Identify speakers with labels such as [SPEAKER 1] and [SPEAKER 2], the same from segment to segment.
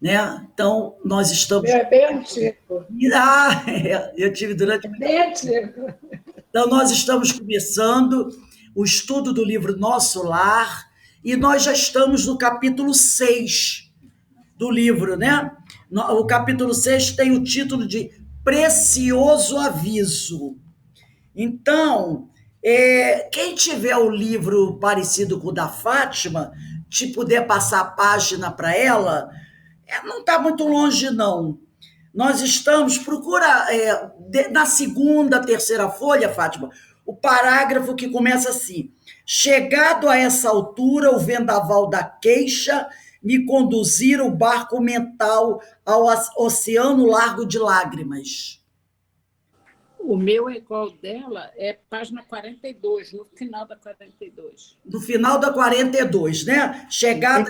[SPEAKER 1] né? Então, nós estamos...
[SPEAKER 2] Meu é bem antigo.
[SPEAKER 1] Eu tive durante...
[SPEAKER 2] É bem antigo.
[SPEAKER 1] Então, nós estamos começando o estudo do livro Nosso Lar e nós já estamos no capítulo 6 do livro, né? O capítulo 6 tem o título de Precioso Aviso. Então, quem tiver o livro parecido com o da Fátima, te puder passar a página para ela, não está muito longe, não. Nós estamos, procura na segunda, terceira folha, Fátima, o parágrafo que começa assim: chegado a essa altura, o vendaval da queixa me conduzira o barco mental ao oceano largo de lágrimas.
[SPEAKER 3] O meu é igual dela, é página 42, no final da 42.
[SPEAKER 1] No final da 42, né? Chegada...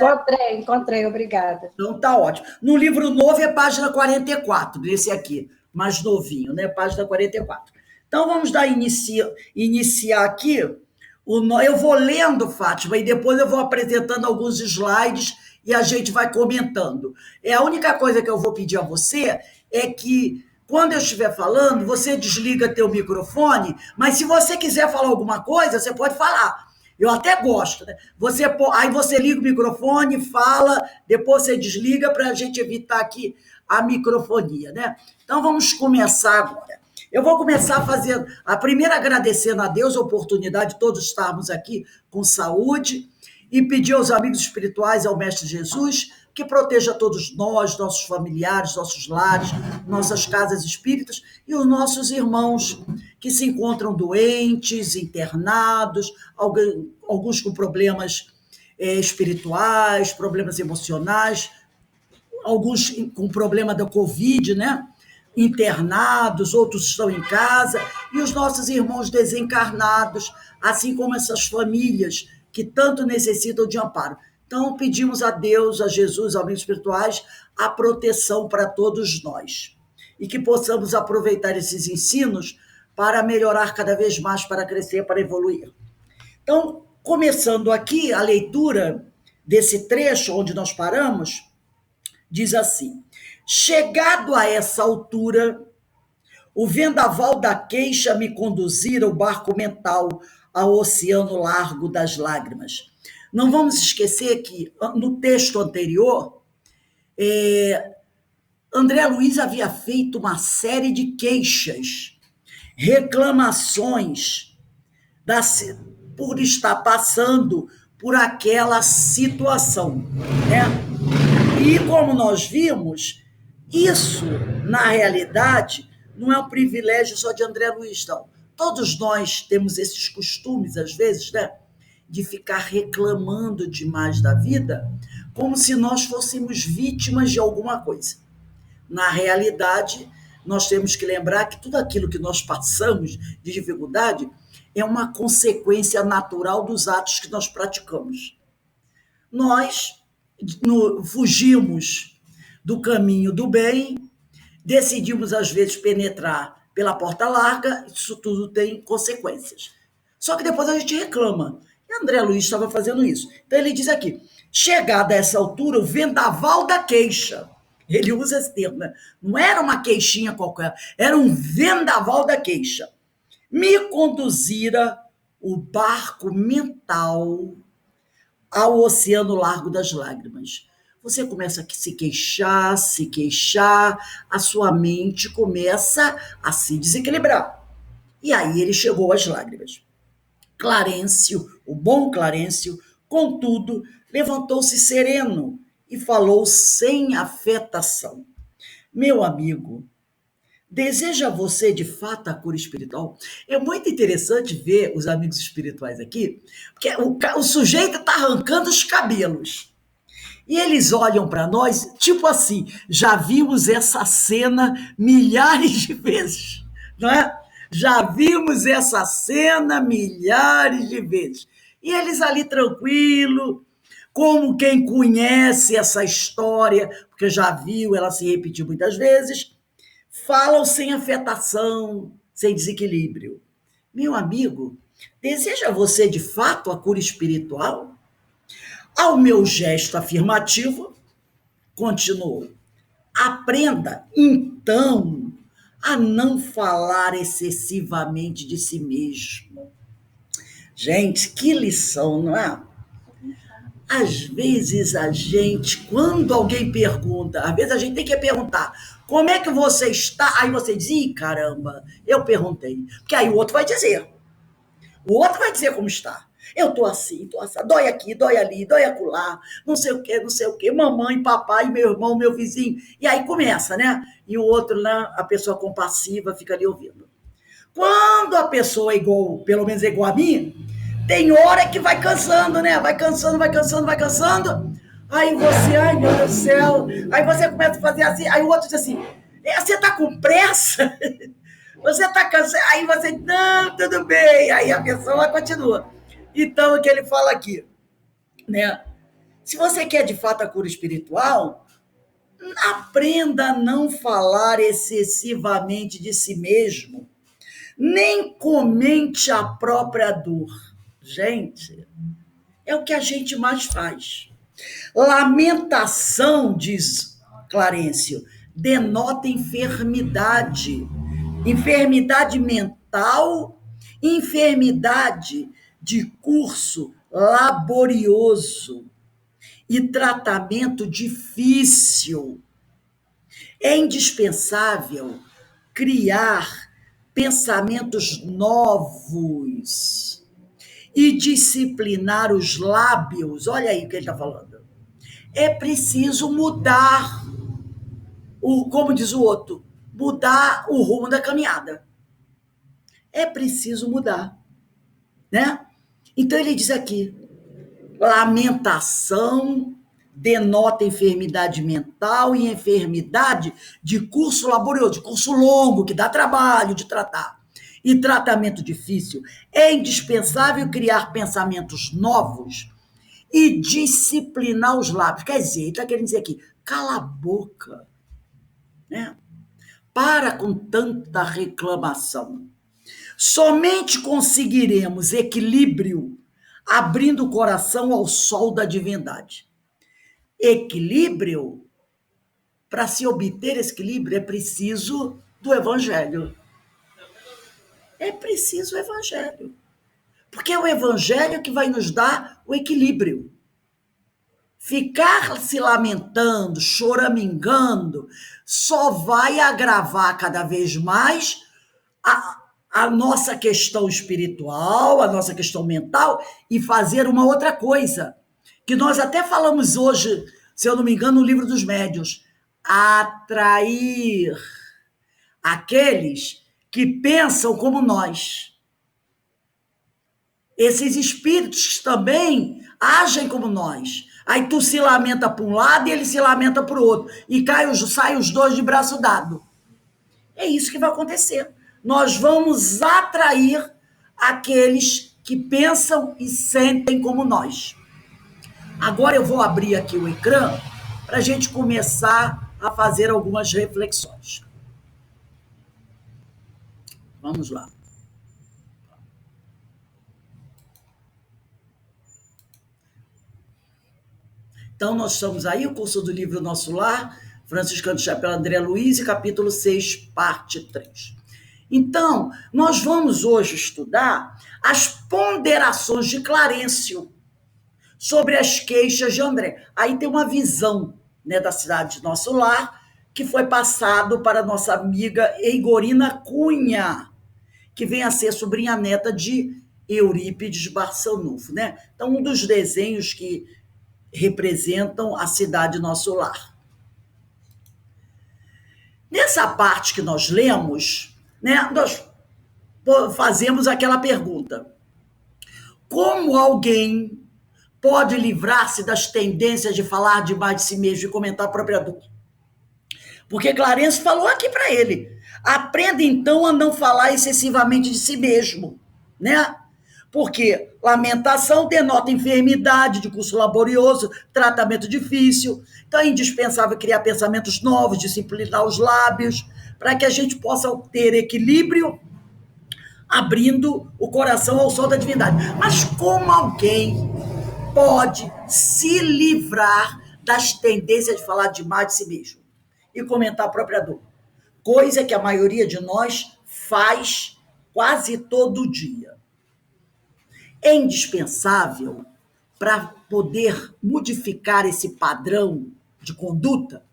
[SPEAKER 2] Encontrei, obrigada.
[SPEAKER 1] Então tá ótimo. No livro novo é página 44, desse aqui, mais novinho, né? Página 44. Então vamos dar iniciar aqui. Eu vou lendo, Fátima, e depois eu vou apresentando alguns slides e a gente vai comentando. A única coisa que eu vou pedir a você é que, quando eu estiver falando, você desliga teu microfone, mas se você quiser falar alguma coisa, você pode falar. Eu até gosto, né? Aí você liga o microfone, fala, depois você desliga para a gente evitar aqui a microfonia, né? Então vamos começar agora. Eu vou começar fazendo, primeiro agradecendo a Deus a oportunidade de todos estarmos aqui com saúde e pedir aos amigos espirituais, ao Mestre Jesus, que proteja todos nós, nossos familiares, nossos lares, nossas casas espíritas e os nossos irmãos que se encontram doentes, internados, alguns com problemas espirituais, problemas emocionais, alguns com problema da Covid, né? Internados, outros estão em casa, e os nossos irmãos desencarnados, assim como essas famílias que tanto necessitam de amparo. Então, pedimos a Deus, a Jesus, aos amigos espirituais, a proteção para todos nós. E que possamos aproveitar esses ensinos para melhorar cada vez mais, para crescer, para evoluir. Então, começando aqui a leitura desse trecho onde nós paramos, diz assim: chegado a essa altura, o vendaval da queixa me conduzira o barco mental ao oceano largo das lágrimas. Não vamos esquecer que, no texto anterior, André Luiz havia feito uma série de queixas, reclamações, por estar passando por aquela situação, né? E como nós vimos, isso, na realidade, não é um privilégio só de André Luiz, não. Todos nós temos esses costumes, às vezes, né? De ficar reclamando demais da vida, como se nós fôssemos vítimas de alguma coisa. Na realidade, nós temos que lembrar que tudo aquilo que nós passamos de dificuldade é uma consequência natural dos atos que nós praticamos. Nós fugimos do caminho do bem, decidimos, às vezes, penetrar pela porta larga, isso tudo tem consequências. Só que depois a gente reclama. E André Luiz estava fazendo isso. Então ele diz aqui: chegada a essa altura, o vendaval da queixa. Ele usa esse termo, né? Não era uma queixinha qualquer, era um vendaval da queixa. Me conduzira o barco mental ao oceano largo das lágrimas. Você começa a se queixar, a sua mente começa a se desequilibrar. E aí ele chegou às lágrimas. Clarencio, o bom Clarencio, contudo, levantou-se sereno e falou sem afetação: meu amigo, deseja você de fato a cura espiritual? É muito interessante ver os amigos espirituais aqui, porque o sujeito está arrancando os cabelos. E eles olham para nós, tipo assim, já vimos essa cena milhares de vezes, não é? Já vimos essa cena milhares de vezes. E eles ali tranquilo, como quem conhece essa história, porque já viu ela se repetir muitas vezes, falam sem afetação, sem desequilíbrio. Meu amigo, deseja você de fato a cura espiritual? Ao meu gesto afirmativo, Continuou. Aprenda, então, a não falar excessivamente de si mesmo. Gente, que lição, não é? Às vezes a gente, quando alguém pergunta, às vezes a gente tem que perguntar, como é que você está? Aí você diz, ih, caramba, eu perguntei. Porque aí o outro vai dizer. O outro vai dizer como está. Eu tô assim, dói aqui, dói ali, dói acolá, não sei o quê, mamãe, papai, meu irmão, meu vizinho. E aí começa, né? E o outro, né, a pessoa compassiva, fica ali ouvindo. Quando a pessoa é igual, pelo menos é igual a mim, tem hora que vai cansando, né? Vai cansando. Aí você, ai meu Deus do céu. Aí você começa a fazer assim. Aí o outro diz assim, você tá com pressa? Você tá cansado? Aí você, não, tudo bem. Aí a pessoa continua. Então, o que ele fala aqui, né? Se você quer de fato a cura espiritual, aprenda a não falar excessivamente de si mesmo, nem comente a própria dor. Gente, é o que a gente mais faz. Lamentação, diz Clarencio, denota enfermidade. Enfermidade mental, enfermidade de curso laborioso e tratamento difícil. É indispensável criar pensamentos novos e disciplinar os lábios. Olha aí o que ele está falando. É preciso mudar, como diz o outro, mudar o rumo da caminhada. É preciso mudar, né? Então ele diz aqui, lamentação denota enfermidade mental e enfermidade de curso laborioso, de curso longo, que dá trabalho de tratar. E tratamento difícil. É indispensável criar pensamentos novos e disciplinar os lábios. Quer dizer, ele está querendo dizer aqui, cala a boca, né? Para com tanta reclamação. Somente conseguiremos equilíbrio abrindo o coração ao sol da divindade. Equilíbrio, para se obter esse equilíbrio, é preciso do evangelho. É preciso o evangelho. Porque é o evangelho que vai nos dar o equilíbrio. Ficar se lamentando, choramingando, só vai agravar cada vez mais a nossa questão espiritual, a nossa questão mental e fazer uma outra coisa, que nós até falamos hoje, se eu não me engano, no Livro dos Médiuns, atrair aqueles que pensam como nós. Esses espíritos também agem como nós. Aí tu se lamenta para um lado e ele se lamenta para o outro. E saem os dois de braço dado. É isso que vai acontecer. Nós vamos atrair aqueles que pensam e sentem como nós. Agora eu vou abrir aqui o ecrã para a gente começar a fazer algumas reflexões. Vamos lá. Então, nós estamos aí, o curso do livro Nosso Lar, Franciscano Chapéu André Luiz, capítulo 6, parte 3. Então, nós vamos hoje estudar as ponderações de Clarencio sobre as queixas de André. Aí tem uma visão, né, da cidade de Nosso Lar, que foi passado para a nossa amiga Eigorina Cunha, que vem a ser sobrinha neta de Eurípides Barçanufo, né? Então, um dos desenhos que representam a cidade Nosso Lar. Nessa parte que nós lemos, né, nós fazemos aquela pergunta: como alguém pode livrar-se das tendências de falar demais de si mesmo e comentar a própria dor? Porque Clarencio falou aqui para ele: aprenda então a não falar excessivamente de si mesmo, né? Porque lamentação denota enfermidade de curso laborioso, tratamento difícil. Então é indispensável criar pensamentos novos, disciplinar os lábios, para que a gente possa ter equilíbrio, abrindo o coração ao sol da divindade. Mas como alguém pode se livrar das tendências de falar demais de si mesmo e comentar a própria dor. Coisa que a maioria de nós faz quase todo dia. É indispensável, para poder modificar esse padrão de conduta,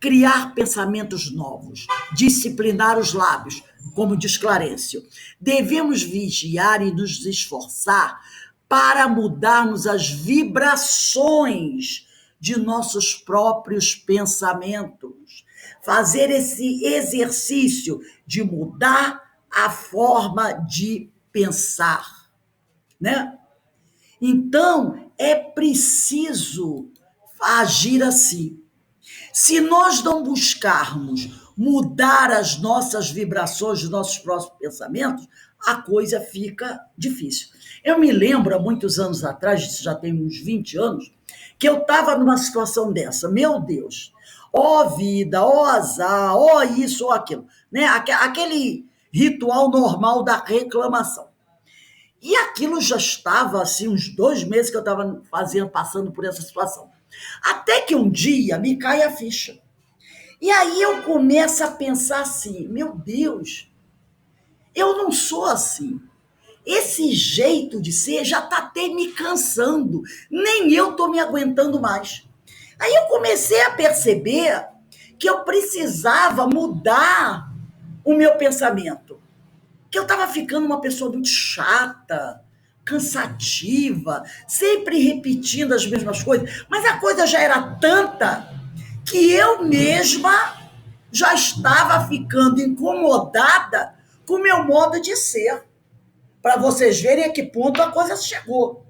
[SPEAKER 1] criar pensamentos novos, disciplinar os lábios, como diz Clarencio. Devemos vigiar e nos esforçar para mudarmos as vibrações de nossos próprios pensamentos. Fazer esse exercício de mudar a forma de pensar, né? Então, é preciso agir assim. Se nós não buscarmos mudar as nossas vibrações, os nossos próprios pensamentos, a coisa fica difícil. Eu me lembro, há muitos anos atrás, isso já tem uns 20 anos, que eu estava numa situação dessa. Meu Deus, ó vida, ó azar, ó isso, ó aquilo, né? Aquele ritual normal da reclamação. E aquilo já estava, assim, uns 2 meses que eu estava passando por essa situação. Até que um dia me cai a ficha. E aí eu começo a pensar assim, meu Deus, eu não sou assim. Esse jeito de ser já está até me cansando. Nem eu estou me aguentando mais. Aí eu comecei a perceber que eu precisava mudar o meu pensamento. Que eu estava ficando uma pessoa muito chata, cansativa, sempre repetindo as mesmas coisas. Mas a coisa já era tanta que eu mesma já estava ficando incomodada com o meu modo de ser. Para vocês verem a que ponto a coisa chegou.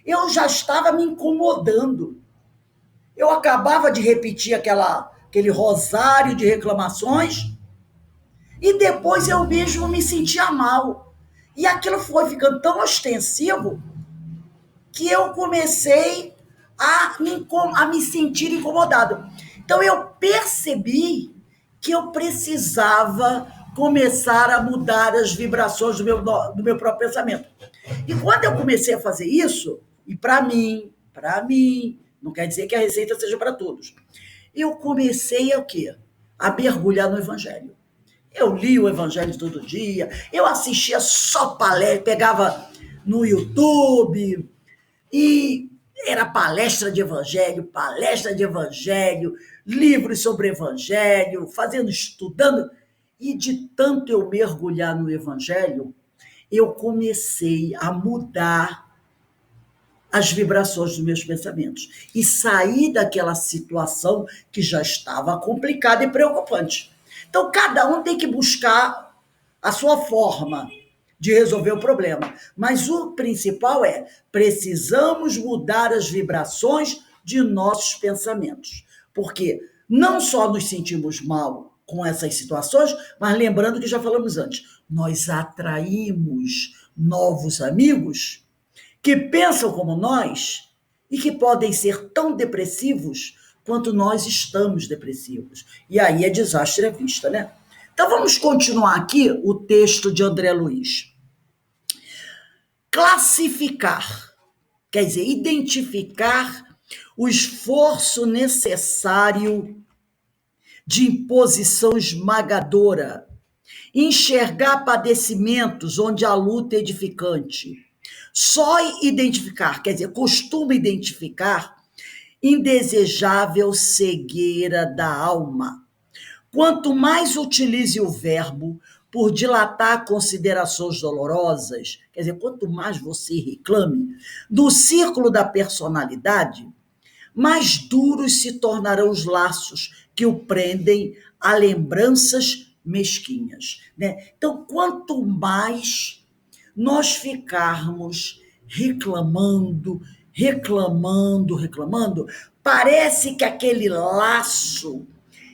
[SPEAKER 1] Eu já estava me incomodando. Eu acabava de repetir aquele rosário de reclamações e depois eu mesmo me sentia mal. E aquilo foi ficando tão ostensivo que eu comecei a me sentir incomodado. Então eu percebi que eu precisava começar a mudar as vibrações do meu próprio pensamento. E quando eu comecei a fazer isso, e para mim, não quer dizer que a receita seja para todos, eu comecei o quê? A mergulhar no Evangelho. Eu li o Evangelho todo dia, eu assistia só palestra, pegava no YouTube, e era palestra de Evangelho, livros sobre Evangelho, estudando. E de tanto eu mergulhar no Evangelho, eu comecei a mudar as vibrações dos meus pensamentos e sair daquela situação que já estava complicada e preocupante. Então, cada um tem que buscar a sua forma de resolver o problema. Mas o principal é, precisamos mudar as vibrações de nossos pensamentos. Porque não só nos sentimos mal com essas situações, mas lembrando que já falamos antes, nós atraímos novos amigos que pensam como nós e que podem ser tão depressivos quanto nós estamos depressivos. E aí é desastre à vista, né? Então vamos continuar aqui o texto de André Luiz. Classificar, quer dizer, identificar o esforço necessário de imposição esmagadora, enxergar padecimentos onde a luta é edificante. Só identificar, quer dizer, costuma identificar indesejável cegueira da alma. Quanto mais utilize o verbo por dilatar considerações dolorosas, quer dizer, quanto mais você reclame, do círculo da personalidade, mais duros se tornarão os laços que o prendem a lembranças mesquinhas, né? Então, quanto mais nós ficarmos reclamando, parece que aquele laço,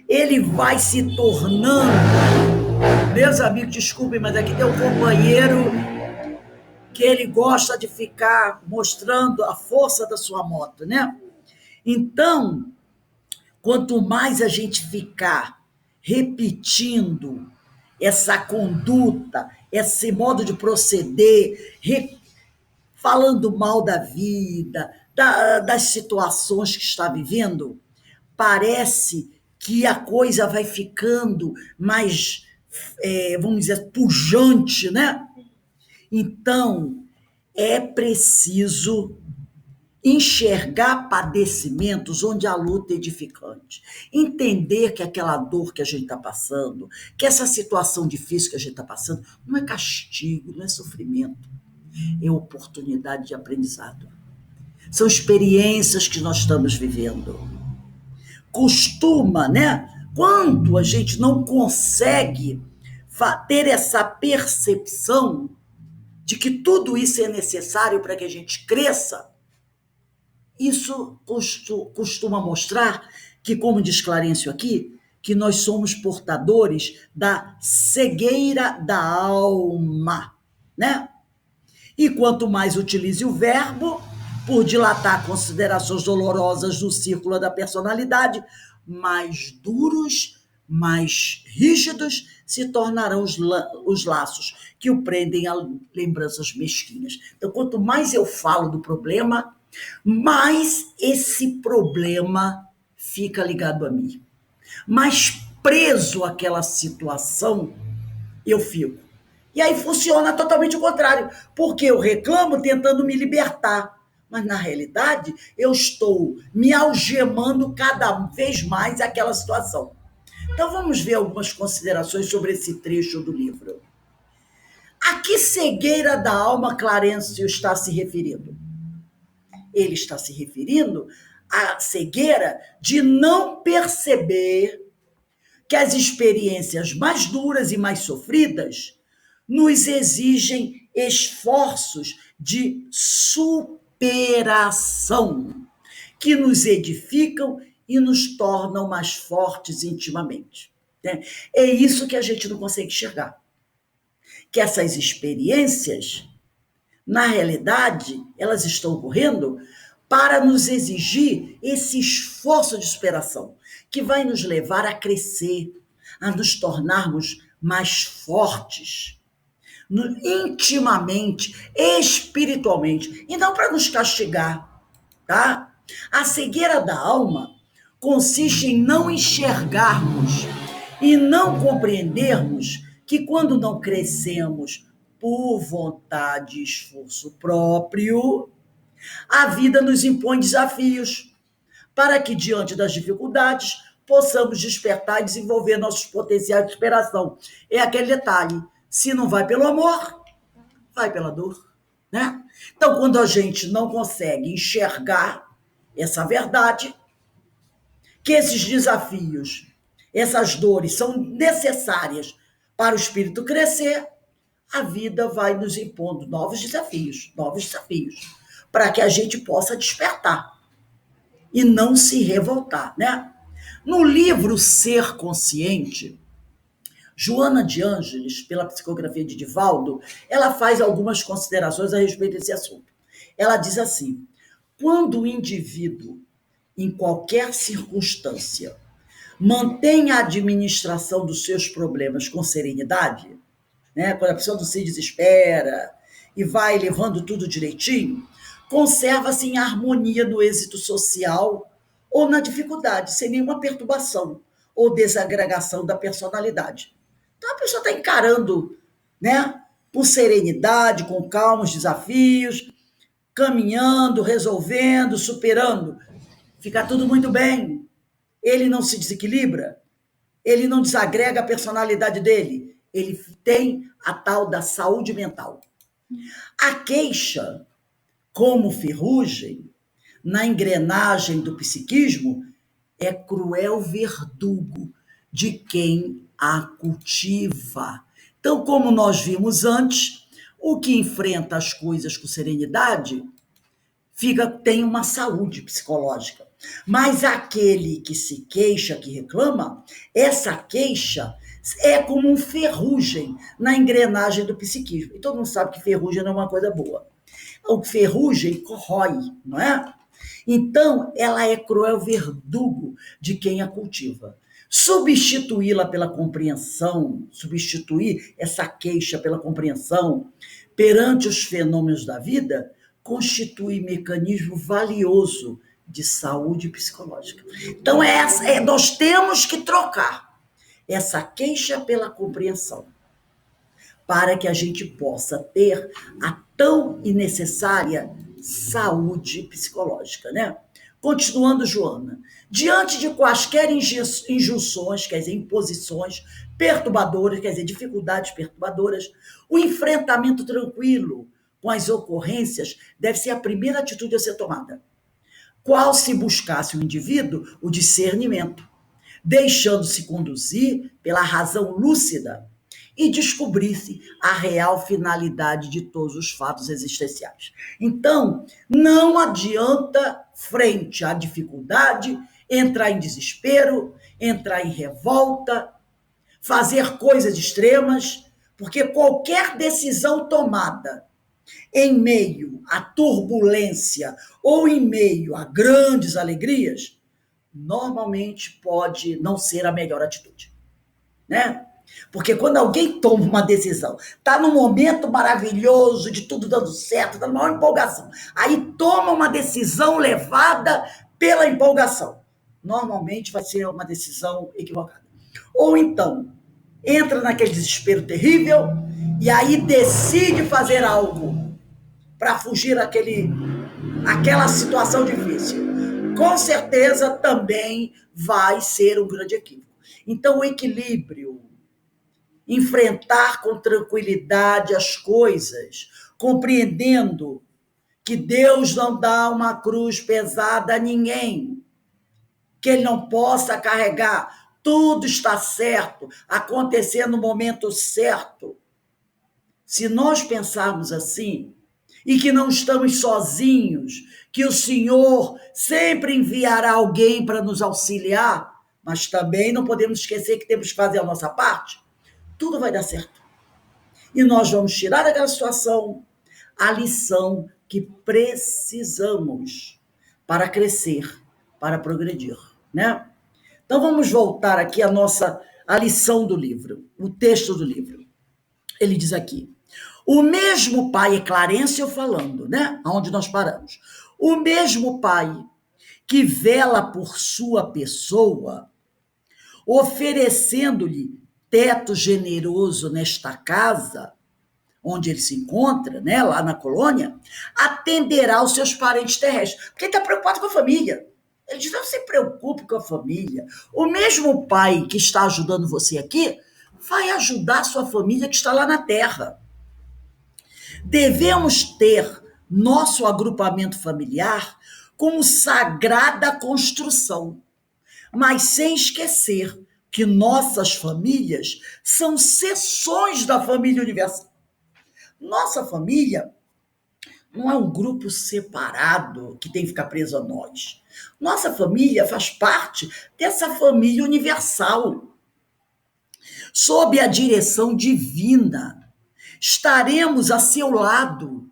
[SPEAKER 1] ele vai se tornando... Meus amigos, desculpem, mas aqui tem um companheiro que ele gosta de ficar mostrando a força da sua moto, né? Então, quanto mais a gente ficar repetindo essa conduta, esse modo de proceder, falando mal da vida, das situações que está vivendo, parece que a coisa vai ficando mais, vamos dizer, pujante, né? Então, é preciso enxergar padecimentos onde a luta é edificante. Entender que aquela dor que a gente está passando, que essa situação difícil que a gente está passando, não é castigo, não é sofrimento, é oportunidade de aprendizado. São experiências que nós estamos vivendo. Costuma, né? Quando a gente não consegue ter essa percepção de que tudo isso é necessário para que a gente cresça, isso costuma mostrar que, como diz Clarencio aqui, que nós somos portadores da cegueira da alma, né? E quanto mais utilize o verbo, por dilatar considerações dolorosas do círculo da personalidade, mais duros, mais rígidos se tornarão os laços que o prendem a lembranças mesquinhas. Então, quanto mais eu falo do problema, mais esse problema fica ligado a mim. Mais preso àquela situação eu fico. E aí funciona totalmente o contrário, porque eu reclamo tentando me libertar, mas na realidade eu estou me algemando cada vez mais àquela situação. Então vamos ver algumas considerações sobre esse trecho do livro. A que cegueira da alma Clarencio está se referindo? Ele está se referindo à cegueira de não perceber que as experiências mais duras e mais sofridas nos exigem esforços de superação, que nos edificam e nos tornam mais fortes intimamente. Né? É isso que a gente não consegue enxergar. Que essas experiências, na realidade, elas estão ocorrendo para nos exigir esse esforço de superação, que vai nos levar a crescer, a nos tornarmos mais fortes, intimamente, espiritualmente, e não para nos castigar, tá? A cegueira da alma consiste em não enxergarmos e não compreendermos que quando não crescemos por vontade e esforço próprio, a vida nos impõe desafios para que, diante das dificuldades, possamos despertar e desenvolver nossos potenciais de superação. É aquele detalhe, se não vai pelo amor, vai pela dor, né? Então, quando a gente não consegue enxergar essa verdade, que esses desafios, essas dores são necessárias para o espírito crescer, a vida vai nos impondo novos desafios, para que a gente possa despertar e não se revoltar, né? No livro Ser Consciente, Joana de Ângeles, pela psicografia de Divaldo, ela faz algumas considerações a respeito desse assunto. Ela diz assim: quando o indivíduo, em qualquer circunstância, mantém a administração dos seus problemas com serenidade, né, quando a pessoa não se desespera e vai levando tudo direitinho, conserva-se em harmonia no êxito social ou na dificuldade, sem nenhuma perturbação ou desagregação da personalidade. Então, a pessoa está encarando, né, com serenidade, com calma os desafios, caminhando, resolvendo, superando. Fica tudo muito bem. Ele não se desequilibra, ele não desagrega a personalidade dele, ele tem a tal da saúde mental. A queixa, como ferrugem, na engrenagem do psiquismo, é cruel verdugo de quem a cultiva. Então, como nós vimos antes, o que enfrenta as coisas com serenidade tem uma saúde psicológica. Mas aquele que se queixa, que reclama, essa queixa é como um ferrugem na engrenagem do psiquismo. E todo mundo sabe que ferrugem não é uma coisa boa. O ferrugem corrói, não é? Então, ela é cruel verdugo de quem a cultiva. Substituí-la pela compreensão, substituir essa queixa pela compreensão perante os fenômenos da vida, constitui mecanismo valioso de saúde psicológica. Então, nós temos que trocar essa queixa pela compreensão, para que a gente possa ter a tão e necessária saúde psicológica, né? Continuando, Joana, diante de quaisquer injunções, quer dizer, imposições perturbadoras, quer dizer, dificuldades perturbadoras, o enfrentamento tranquilo com as ocorrências deve ser a primeira atitude a ser tomada. Qual se buscasse o indivíduo o discernimento, deixando-se conduzir pela razão lúcida e descobrisse a real finalidade de todos os fatos existenciais. Então, não adianta, frente à dificuldade, entrar em desespero, entrar em revolta, fazer coisas extremas, porque qualquer decisão tomada em meio à turbulência ou em meio a grandes alegrias, normalmente pode não ser a melhor atitude, né? Porque quando alguém toma uma decisão, está num momento maravilhoso, de tudo dando certo, está numa maior empolgação, aí toma uma decisão levada pela empolgação, normalmente vai ser uma decisão equivocada. Ou então, entra naquele desespero terrível e aí decide fazer algo para fugir daquela situação difícil. Com certeza também vai ser um grande equívoco. Então, o equilíbrio, enfrentar com tranquilidade as coisas, compreendendo que Deus não dá uma cruz pesada a ninguém, que Ele não possa carregar. Tudo está certo, acontecendo no momento certo. Se nós pensarmos assim, e que não estamos sozinhos, que o Senhor sempre enviará alguém para nos auxiliar, mas também não podemos esquecer que temos que fazer a nossa parte, tudo vai dar certo. E nós vamos tirar daquela situação a lição que precisamos para crescer, para progredir, né? Então vamos voltar aqui à lição do livro, o texto do livro. Ele diz aqui: o mesmo pai, é Clarencio falando, né? Onde nós paramos. O mesmo pai que vela por sua pessoa, oferecendo-lhe teto generoso nesta casa, onde ele se encontra, né, lá na colônia, atenderá aos seus parentes terrestres. Porque ele está preocupado com a família. Ele diz, não se preocupe com a família. O mesmo pai que está ajudando você aqui, vai ajudar a sua família que está lá na terra. Devemos ter nosso agrupamento familiar como sagrada construção, mas sem esquecer que nossas famílias são seções da família universal. Nossa família não é um grupo separado que tem que ficar preso a nós. Nossa família faz parte dessa família universal. Sob a direção divina, estaremos a seu lado.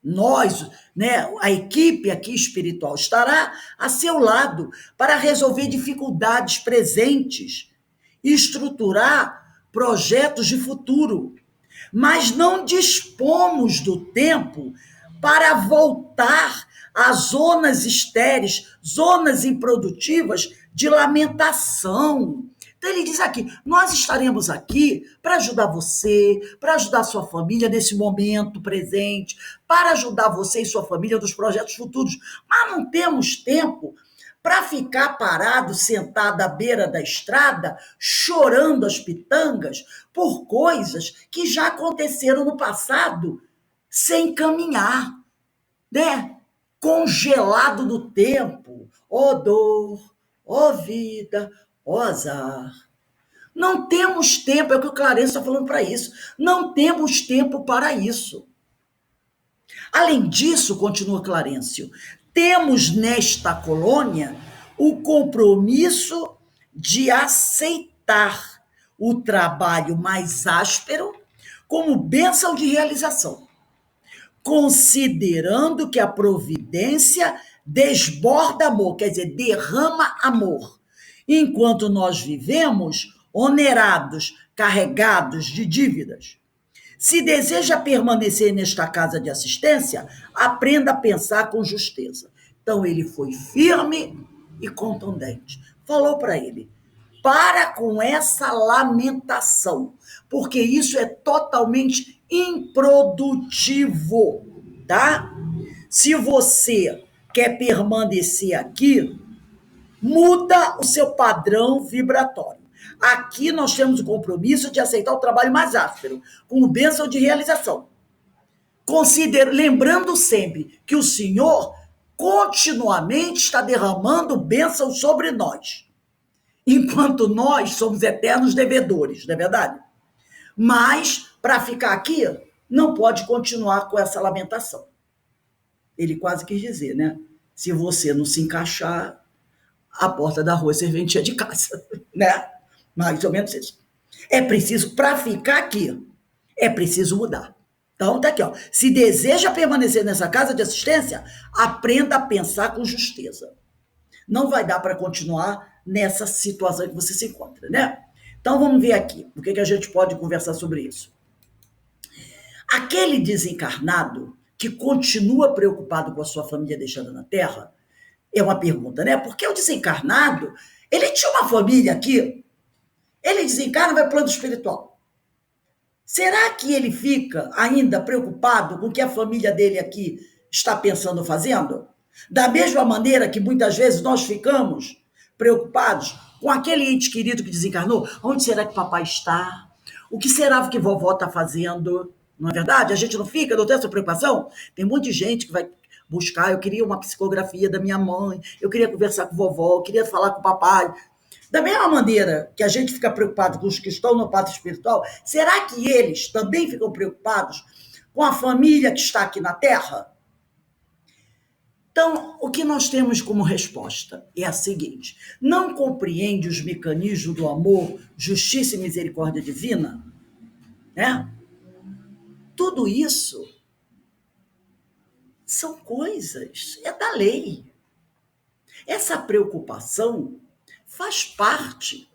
[SPEAKER 1] Nós, né, a equipe aqui espiritual estará a seu lado para resolver dificuldades presentes e estruturar projetos de futuro. Mas não dispomos do tempo para voltar às zonas estéreis, zonas improdutivas de lamentação. Então ele diz aqui, nós estaremos aqui para ajudar você, para ajudar sua família nesse momento presente, para ajudar você e sua família nos projetos futuros, mas não temos tempo para ficar parado, sentado à beira da estrada, chorando as pitangas por coisas que já aconteceram no passado, sem caminhar, né? Congelado no tempo, ó dor, ó vida, ó azar. Não temos tempo, é o que o Clarencio está falando para isso, não temos tempo para isso. Além disso, continua Clarencio, temos nesta colônia o compromisso de aceitar o trabalho mais áspero como bênção de realização, considerando que a providência desborda amor, quer dizer, derrama amor, enquanto nós vivemos onerados, carregados de dívidas. Se deseja permanecer nesta casa de assistência, aprenda a pensar com justeza. Então ele foi firme e contundente. Falou para ele: para com essa lamentação, porque isso é totalmente improdutivo, tá? Se você quer permanecer aqui, muda o seu padrão vibratório. Aqui nós temos o compromisso de aceitar o trabalho mais áspero, com bênção de realização. Lembrando sempre que o Senhor continuamente está derramando bênção sobre nós, enquanto nós somos eternos devedores, não é verdade? Mas, para ficar aqui, não pode continuar com essa lamentação. Ele quase quis dizer, né? Se você não se encaixar, a porta da rua é serventia de casa, né? Mais ou menos isso. É preciso, para ficar aqui, é preciso mudar. Então, tá aqui, ó. Se deseja permanecer nessa casa de assistência, aprenda a pensar com justeza. Não vai dar para continuar nessa situação que você se encontra, né? Então, vamos ver aqui o que a gente pode conversar sobre isso. Aquele desencarnado que continua preocupado com a sua família deixada na Terra, é uma pergunta, né? Porque o desencarnado, ele tinha uma família aqui, ele desencarna e vai para o plano espiritual. Será que ele fica ainda preocupado com o que a família dele aqui está pensando, fazendo? Da mesma maneira que muitas vezes nós ficamos preocupados com aquele ente querido que desencarnou. Onde será que papai está? O que será que vovó está fazendo? Não é verdade? A gente não fica, não tem essa preocupação? Tem muita gente que vai buscar, eu queria uma psicografia da minha mãe, eu queria conversar com vovó, eu queria falar com o papai. Da mesma maneira que a gente fica preocupado com os que estão no pátio espiritual, será que eles também ficam preocupados com a família que está aqui na Terra? Então, o que nós temos como resposta é a seguinte: não compreende os mecanismos do amor, justiça e misericórdia divina? Né? Tudo isso são coisas, é da lei. Essa preocupação faz parte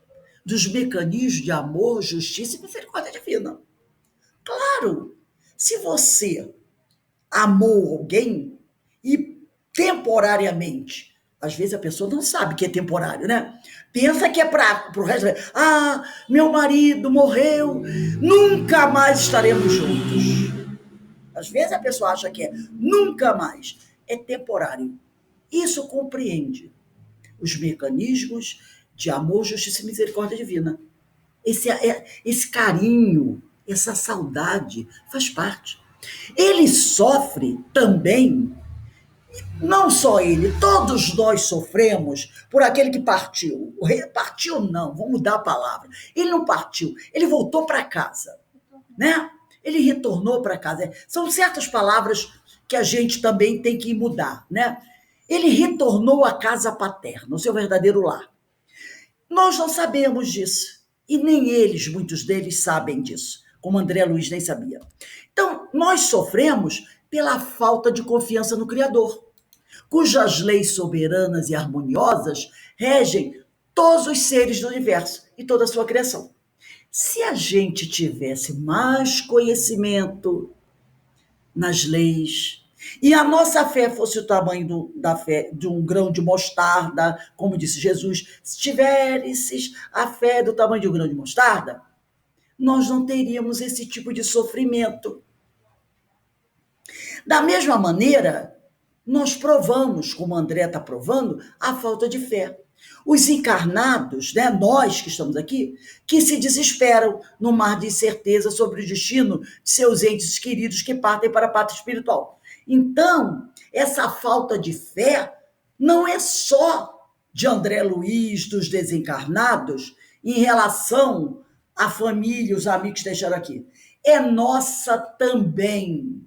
[SPEAKER 1] dos mecanismos de amor, justiça e misericórdia divina. Claro, se você amou alguém e temporariamente, às vezes a pessoa não sabe que é temporário, né? Pensa que é para o resto. Meu marido morreu, nunca mais estaremos juntos. Às vezes a pessoa acha que é nunca mais. É temporário. Isso compreende os mecanismos de amor, justiça e misericórdia divina. Esse carinho, essa saudade faz parte. Ele sofre também, não só ele, todos nós sofremos por aquele que partiu. Partiu não, vamos mudar a palavra. Ele não partiu, ele voltou para casa, né? Ele retornou para casa. São certas palavras que a gente também tem que mudar, né? Ele retornou à casa paterna, o seu verdadeiro lar. Nós não sabemos disso. E nem eles, muitos deles, sabem disso. Como André Luiz nem sabia. Então, nós sofremos pela falta de confiança no Criador, cujas leis soberanas e harmoniosas regem todos os seres do universo e toda a sua criação. Se a gente tivesse mais conhecimento nas leis, e a nossa fé fosse o tamanho da fé de um grão de mostarda, como disse Jesus, se tiveres a fé do tamanho de um grão de mostarda, nós não teríamos esse tipo de sofrimento. Da mesma maneira, nós provamos, como André está provando, a falta de fé. Os encarnados, né, nós que estamos aqui, que se desesperam no mar de incerteza sobre o destino de seus entes queridos que partem para a pátria espiritual. Então, essa falta de fé não é só de André Luiz, dos desencarnados, em relação à família, os amigos que deixaram aqui. É nossa também,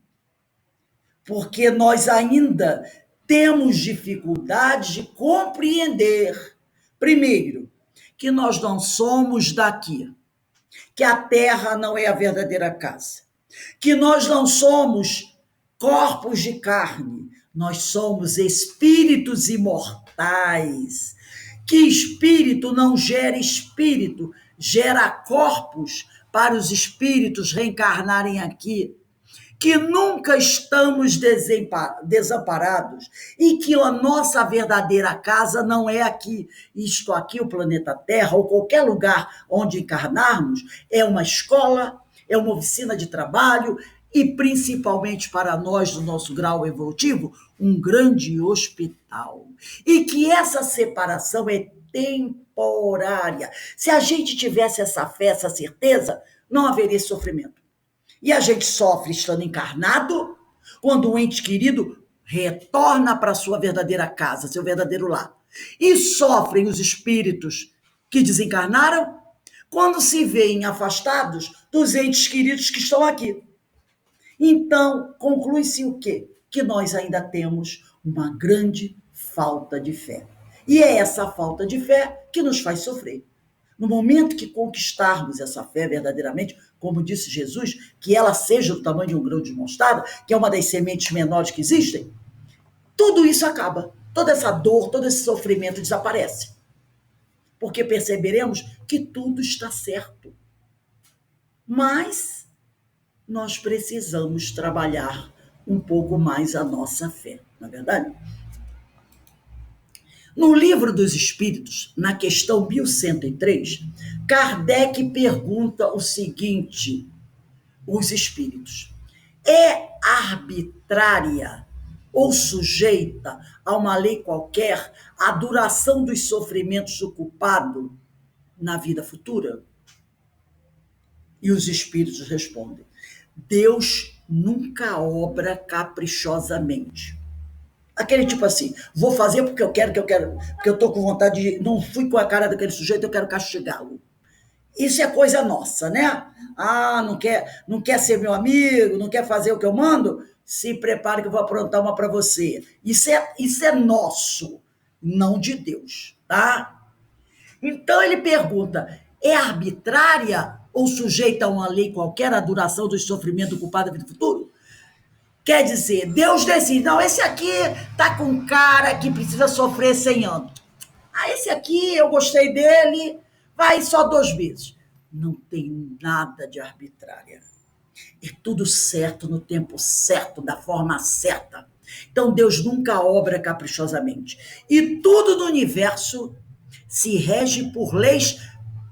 [SPEAKER 1] porque nós ainda temos dificuldade de compreender, primeiro, que nós não somos daqui, que a Terra não é a verdadeira casa, que nós não somos corpos de carne, nós somos espíritos imortais, que espírito não gera espírito, gera corpos para os espíritos reencarnarem aqui, que nunca estamos desamparados e que a nossa verdadeira casa não é aqui. Isto aqui, o planeta Terra, ou qualquer lugar onde encarnarmos, é uma escola, é uma oficina de trabalho e, principalmente para nós, do nosso grau evolutivo, um grande hospital. E que essa separação é temporária. Se a gente tivesse essa fé, essa certeza, não haveria esse sofrimento. E a gente sofre estando encarnado, quando um ente querido retorna para a sua verdadeira casa, seu verdadeiro lar. E sofrem os espíritos que desencarnaram, quando se veem afastados dos entes queridos que estão aqui. Então, conclui-se o quê? Que nós ainda temos uma grande falta de fé. E é essa falta de fé que nos faz sofrer. No momento que conquistarmos essa fé verdadeiramente, como disse Jesus, que ela seja do tamanho de um grão de mostarda, que é uma das sementes menores que existem, tudo isso acaba. Toda essa dor, todo esse sofrimento desaparece. Porque perceberemos que tudo está certo. Mas nós precisamos trabalhar um pouco mais a nossa fé, não é verdade? No Livro dos Espíritos, na questão 1103, Kardec pergunta o seguinte: os espíritos, é arbitrária ou sujeita a uma lei qualquer a duração dos sofrimentos do culpado na vida futura? E os espíritos respondem: Deus nunca obra caprichosamente. Aquele tipo assim, vou fazer porque eu quero, porque eu estou com vontade de. Não fui com a cara daquele sujeito, eu quero castigá-lo. Isso é coisa nossa, né? Ah, não quer ser meu amigo, não quer fazer o que eu mando? Se prepare que eu vou aprontar uma para você. Isso é nosso, não de Deus, tá? Então ele pergunta: é arbitrária ou sujeita a uma lei qualquer a duração do sofrimento do culpado da vida futuro? Quer dizer, Deus decide, não, esse aqui tá com cara que precisa sofrer 100 anos. Ah, esse aqui, eu gostei dele, vai só 2 meses. Não tem nada de arbitrária. É tudo certo, no tempo certo, da forma certa. Então, Deus nunca obra caprichosamente. E tudo no universo se rege por leis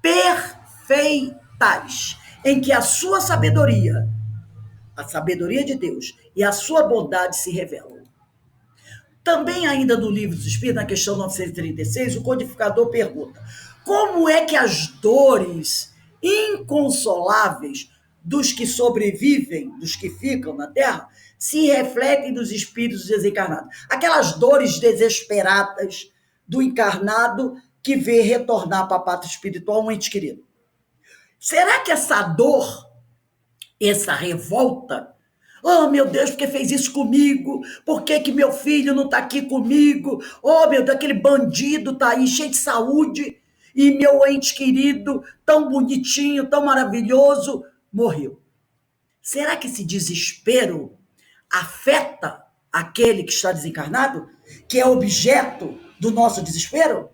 [SPEAKER 1] perfeitas, em que a sua sabedoria, a sabedoria de Deus e a sua bondade se revelam. Também ainda no Livro dos Espíritos, na questão 936, o codificador pergunta: como é que as dores inconsoláveis dos que sobrevivem, dos que ficam na Terra, se refletem nos espíritos desencarnados? Aquelas dores desesperadas do encarnado que vê retornar para a pátria espiritual um ente querido. Será que essa dor, essa revolta, oh, meu Deus, por que fez isso comigo? Por que meu filho não está aqui comigo? Oh, meu Deus, aquele bandido está aí cheio de saúde e meu ente querido, tão bonitinho, tão maravilhoso, morreu. Será que esse desespero afeta aquele que está desencarnado, que é objeto do nosso desespero?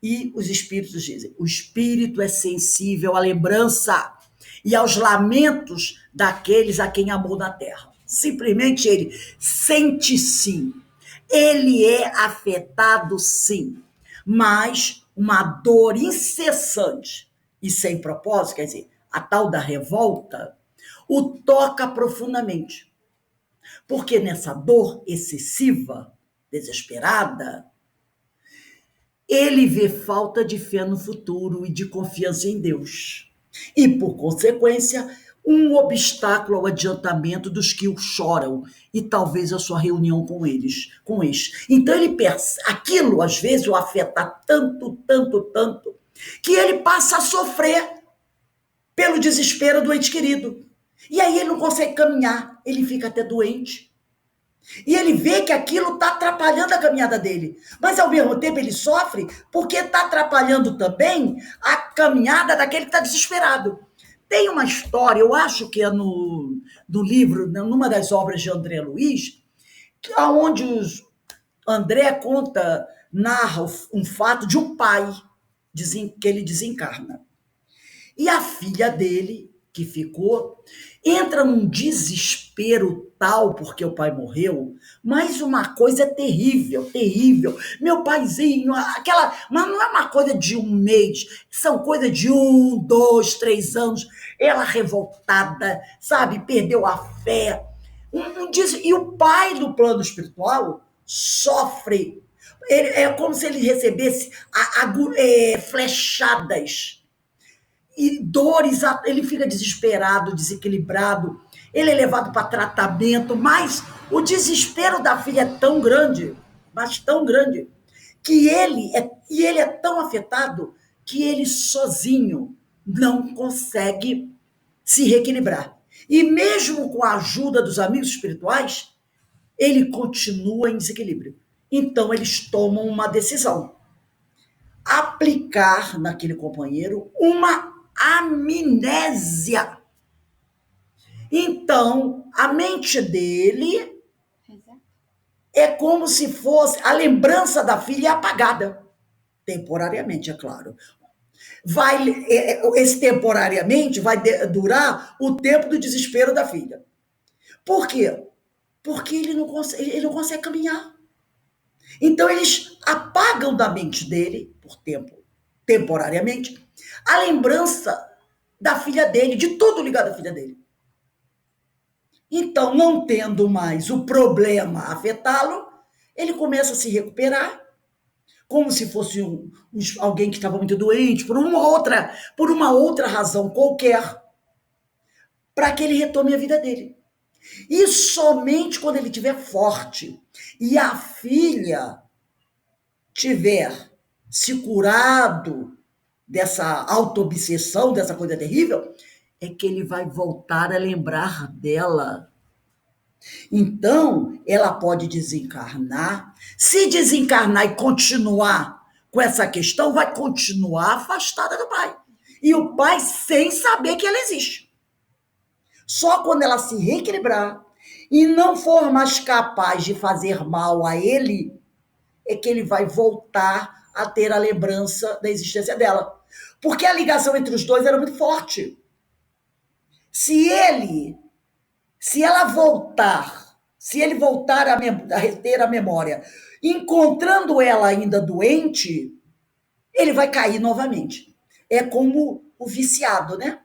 [SPEAKER 1] E os espíritos dizem: o espírito é sensível à lembrança e aos lamentos daqueles a quem amou na terra. Simplesmente ele sente sim, ele é afetado sim, mas uma dor incessante e sem propósito, quer dizer, a tal da revolta, o toca profundamente. Porque nessa dor excessiva, desesperada, ele vê falta de fé no futuro e de confiança em Deus. E, por consequência, um obstáculo ao adiantamento dos que o choram e talvez a sua reunião com eles. Então, aquilo, às vezes, o afeta tanto, que ele passa a sofrer pelo desespero do ente querido. E aí ele não consegue caminhar, ele fica até doente. E ele vê que aquilo está atrapalhando a caminhada dele. Mas, ao mesmo tempo, ele sofre porque está atrapalhando também a caminhada daquele que está desesperado. Tem uma história, eu acho que é no livro, numa das obras de André Luiz, onde André narra um fato de um pai que ele desencarna. E a filha dele, que ficou, entra num desespero tal porque o pai morreu, mas uma coisa terrível, terrível. Meu paizinho, aquela, mas não é uma coisa de um mês, são coisas de 1, 2, 3 anos. Ela revoltada, sabe, perdeu a fé. E o pai do plano espiritual sofre. É como se ele recebesse flechadas e dores, ele fica desesperado, desequilibrado, ele é levado para tratamento, mas o desespero da filha é tão grande, mas tão grande, que ele é tão afetado que ele sozinho não consegue se reequilibrar. E mesmo com a ajuda dos amigos espirituais, ele continua em desequilíbrio. Então eles tomam uma decisão: aplicar naquele companheiro uma amnésia. Então, a mente dele é como se fosse a lembrança da filha apagada, temporariamente, é claro. Esse temporariamente vai durar o tempo do desespero da filha. Por quê? Porque ele não consegue caminhar. Então, eles apagam da mente dele, por tempo, temporariamente, a lembrança da filha dele, de tudo ligado à filha dele. Então, não tendo mais o problema afetá-lo, ele começa a se recuperar, como se fosse alguém que estava muito doente, por uma outra razão qualquer, para que ele retome a vida dele. E somente quando ele estiver forte e a filha tiver se curado dessa auto-obsessão, dessa coisa terrível, é que ele vai voltar a lembrar dela. Então, ela pode desencarnar. Se desencarnar e continuar com essa questão, vai continuar afastada do pai. E o pai sem saber que ela existe. Só quando ela se reequilibrar e não for mais capaz de fazer mal a ele, é que ele vai voltar a ter a lembrança da existência dela. Porque a ligação entre os dois era muito forte. Se ele voltar a ter a memória, encontrando ela ainda doente, ele vai cair novamente. É como o viciado, né?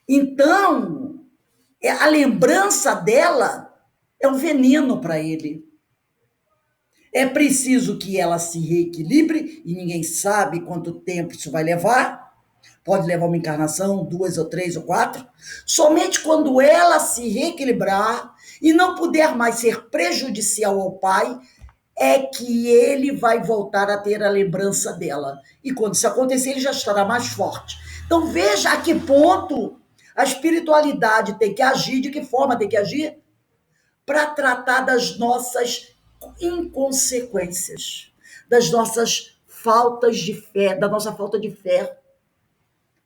[SPEAKER 1] Então, a lembrança dela é um veneno para ele. É preciso que ela se reequilibre, e ninguém sabe quanto tempo isso vai levar. Pode levar uma encarnação, 2 ou 3 ou 4. Somente quando ela se reequilibrar e não puder mais ser prejudicial ao pai, é que ele vai voltar a ter a lembrança dela. E quando isso acontecer, ele já estará mais forte. Então veja a que ponto a espiritualidade tem que agir, de que forma tem que agir, para tratar das nossas inconsequências, das nossas faltas de fé, da nossa falta de fé,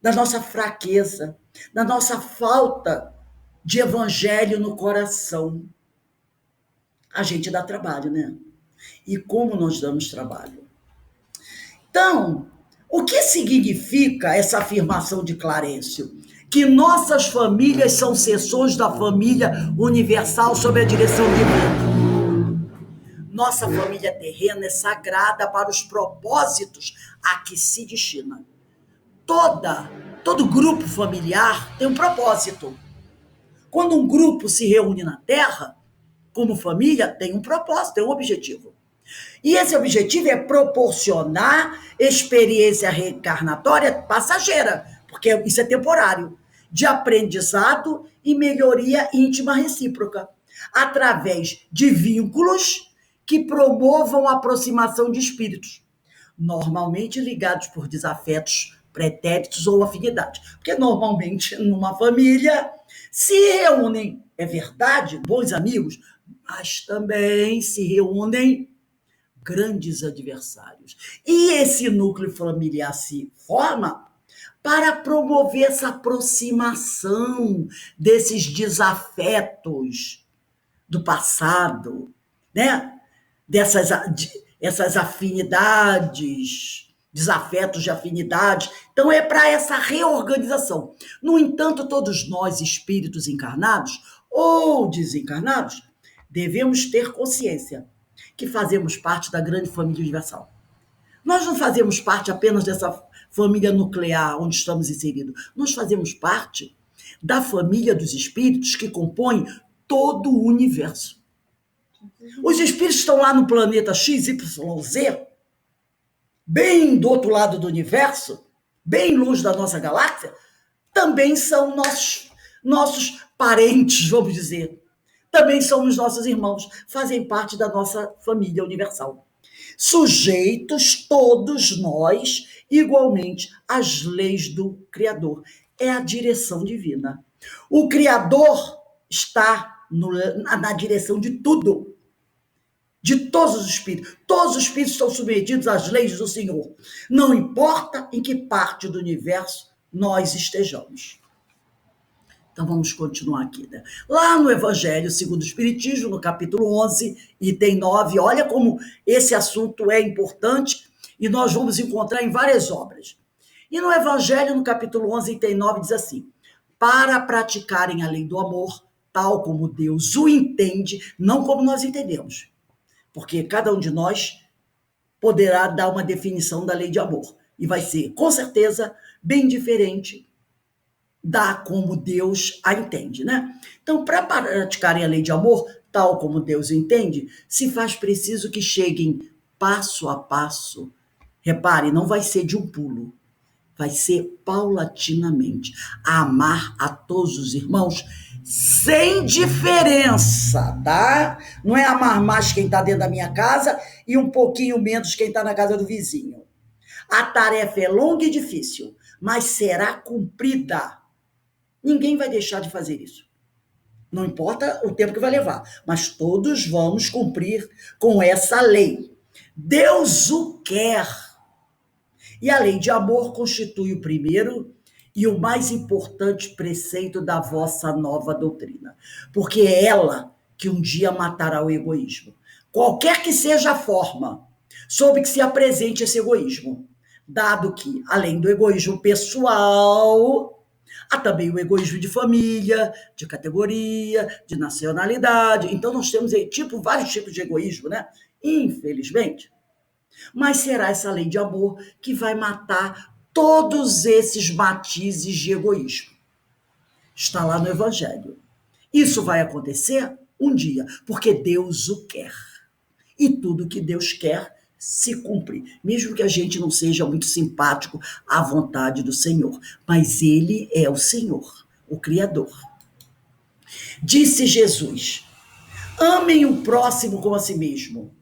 [SPEAKER 1] da nossa fraqueza, da nossa falta de evangelho no coração. A gente dá trabalho, né? E como nós damos trabalho? Então, o que significa essa afirmação de Clarencio? Que nossas famílias são seções da família universal sob a direção divina. Nossa família terrena é sagrada para os propósitos a que se destina. Todo grupo familiar tem um propósito. Quando um grupo se reúne na Terra, como família, tem um propósito, tem um objetivo. E esse objetivo é proporcionar experiência reencarnatória passageira, porque isso é temporário, de aprendizado e melhoria íntima recíproca, através de vínculos que promovam a aproximação de espíritos, normalmente ligados por desafetos pretéritos ou afinidade. Porque normalmente numa família se reúnem, é verdade, bons amigos, mas também se reúnem grandes adversários. E esse núcleo familiar se forma para promover essa aproximação desses desafetos do passado, né? Essas afinidades desafetos de afinidade. Então, é para essa reorganização. No entanto, todos nós, espíritos encarnados ou desencarnados, devemos ter consciência que fazemos parte da grande família universal. Nós não fazemos parte apenas dessa família nuclear onde estamos inseridos. Nós fazemos parte da família dos espíritos que compõem todo o universo. Os espíritos estão lá no planeta XYZ, bem do outro lado do universo, bem longe da nossa galáxia, também são nossos parentes, vamos dizer. Também somos nossos irmãos, fazem parte da nossa família universal. Sujeitos, todos nós, igualmente, às leis do Criador. É a direção divina. O Criador está na direção de tudo, de todos os espíritos. Todos os espíritos estão submetidos às leis do Senhor. Não importa em que parte do universo nós estejamos. Então, vamos continuar aqui, né? Lá no Evangelho segundo o Espiritismo, no capítulo 11, item 9, olha como esse assunto é importante e nós vamos encontrar em várias obras. E no Evangelho, no capítulo 11, item 9, diz assim: para praticarem a lei do amor, tal como Deus o entende, não como nós entendemos. Porque cada um de nós poderá dar uma definição da lei de amor. E vai ser, com certeza, bem diferente da como Deus a entende, né? Então, para praticarem a lei de amor, tal como Deus entende, se faz preciso que cheguem passo a passo. Repare, não vai ser de um pulo, vai ser paulatinamente. A amar a todos os irmãos sem diferença, tá? Não é amar mais quem está dentro da minha casa e um pouquinho menos quem está na casa do vizinho. A tarefa é longa e difícil, mas será cumprida. Ninguém vai deixar de fazer isso. Não importa o tempo que vai levar, mas todos vamos cumprir com essa lei. Deus o quer. E a lei de amor constitui o primeiro e o mais importante preceito da vossa nova doutrina, porque é ela que um dia matará o egoísmo. Qualquer que seja a forma sob que se apresente esse egoísmo, dado que, além do egoísmo pessoal, há também o egoísmo de família, de categoria, de nacionalidade. Então, nós temos aí vários tipos de egoísmo, né? Infelizmente. Mas será essa lei de amor que vai matar todos esses matizes de egoísmo. Está lá no Evangelho. Isso vai acontecer um dia, porque Deus o quer. E tudo que Deus quer se cumpre, mesmo que a gente não seja muito simpático à vontade do Senhor, mas Ele é o Senhor, o Criador. Disse Jesus: amem o próximo como a si mesmo.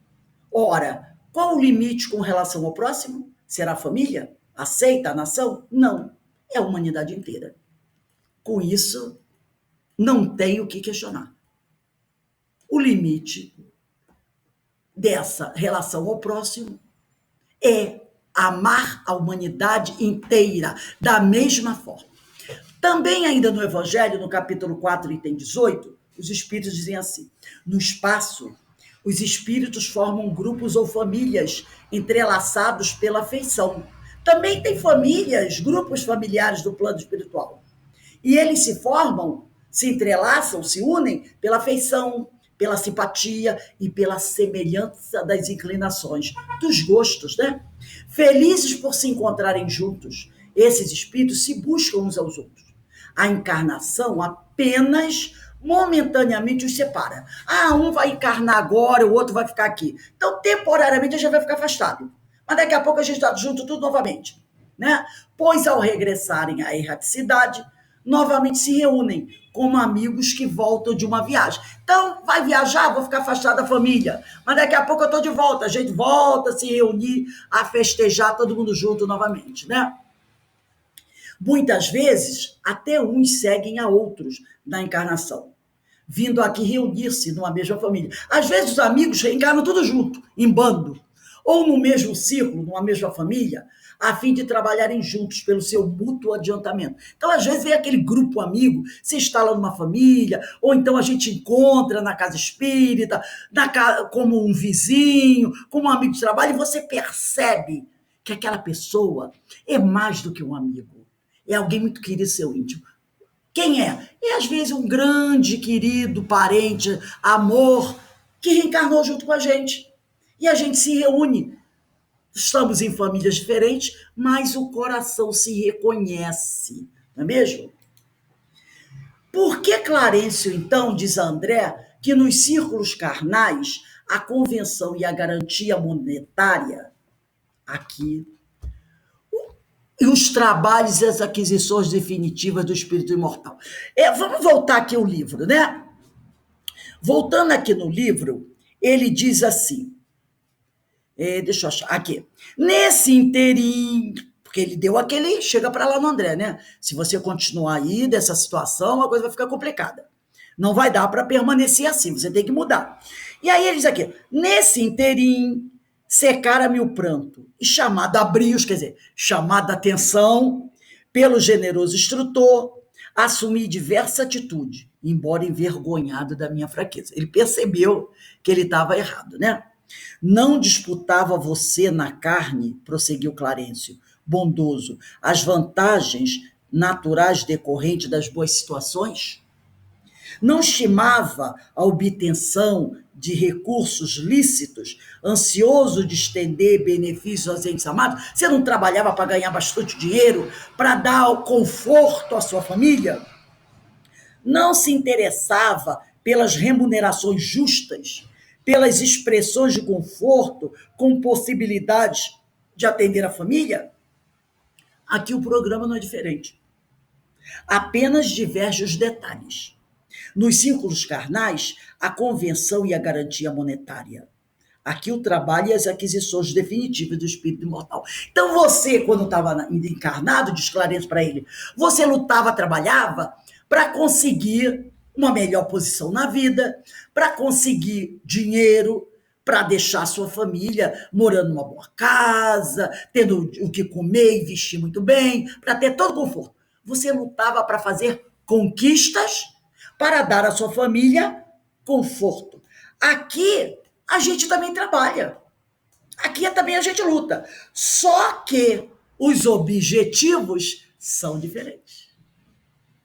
[SPEAKER 1] Ora, qual o limite com relação ao próximo? Será a família? Aceita a nação? Não, é a humanidade inteira. Com isso, não tem o que questionar. O limite dessa relação ao próximo é amar a humanidade inteira da mesma forma. Também ainda no Evangelho, no capítulo 4, item 18, os espíritos dizem assim: no espaço, os espíritos formam grupos ou famílias entrelaçados pela afeição. Também tem famílias, grupos familiares do plano espiritual. E eles se formam, se entrelaçam, se unem pela afeição, pela simpatia e pela semelhança das inclinações, dos gostos, né? Felizes por se encontrarem juntos, esses espíritos se buscam uns aos outros. A encarnação apenas momentaneamente os separa. Um vai encarnar agora, o outro vai ficar aqui. Então, temporariamente, a gente vai ficar afastado. Mas daqui a pouco a gente está junto tudo novamente, né? Pois ao regressarem à erraticidade, novamente se reúnem como amigos que voltam de uma viagem. Então, vai viajar, vou ficar afastado da família, mas daqui a pouco eu estou de volta, a gente volta a se reunir, a festejar todo mundo junto novamente, né? Muitas vezes, até uns seguem a outros na encarnação, vindo aqui reunir-se numa mesma família. Às vezes os amigos reencarnam tudo junto, em bando, ou no mesmo círculo, numa mesma família, a fim de trabalharem juntos pelo seu mútuo adiantamento. Então, às vezes, vem aquele grupo amigo, se instala numa família, ou então a gente encontra na casa espírita, como um vizinho, como um amigo de trabalho, e você percebe que aquela pessoa é mais do que um amigo, é alguém muito querido, seu íntimo. Quem é? É, às vezes, um grande, querido, parente, amor, que reencarnou junto com a gente. E a gente se reúne. Estamos em famílias diferentes, mas o coração se reconhece, não é mesmo? Por que Clarencio, então, diz a André, que nos círculos carnais a convenção e a garantia monetária, aqui, e os trabalhos e as aquisições definitivas do espírito imortal? Vamos voltar aqui ao livro, né? Voltando aqui no livro, ele diz assim, deixa eu achar, aqui, nesse inteirinho, porque ele deu aquele, chega para lá no André, né? Se você continuar aí dessa situação, a coisa vai ficar complicada. Não vai dar para permanecer assim, você tem que mudar. E aí ele diz aqui, nesse inteirinho, secara-me o pranto, e chamada a brios, quer dizer, chamada a atenção pelo generoso instrutor, assumi diversa atitude, embora envergonhado da minha fraqueza. Ele percebeu que ele estava errado, né? Não disputava você na carne, prosseguiu Clarencio, bondoso, as vantagens naturais decorrentes das boas situações? Não estimava a obtenção de recursos lícitos, ansioso de estender benefícios aos entes amados? Você não trabalhava para ganhar bastante dinheiro, para dar o conforto à sua família? Não se interessava pelas remunerações justas, pelas expressões de conforto, com possibilidades de atender a família? Aqui o programa não é diferente. Apenas diverge os detalhes. Nos círculos carnais, a convenção e a garantia monetária. Aqui o trabalho e as aquisições definitivas do espírito imortal. Então você, quando estava encarnado, diz Clarencio para ele, você lutava, trabalhava para conseguir uma melhor posição na vida, para conseguir dinheiro, para deixar sua família morando numa boa casa, tendo o que comer e vestir muito bem, para ter todo conforto. Você lutava para fazer conquistas para dar à sua família conforto. Aqui a gente também trabalha. Aqui também a gente luta. Só que os objetivos são diferentes.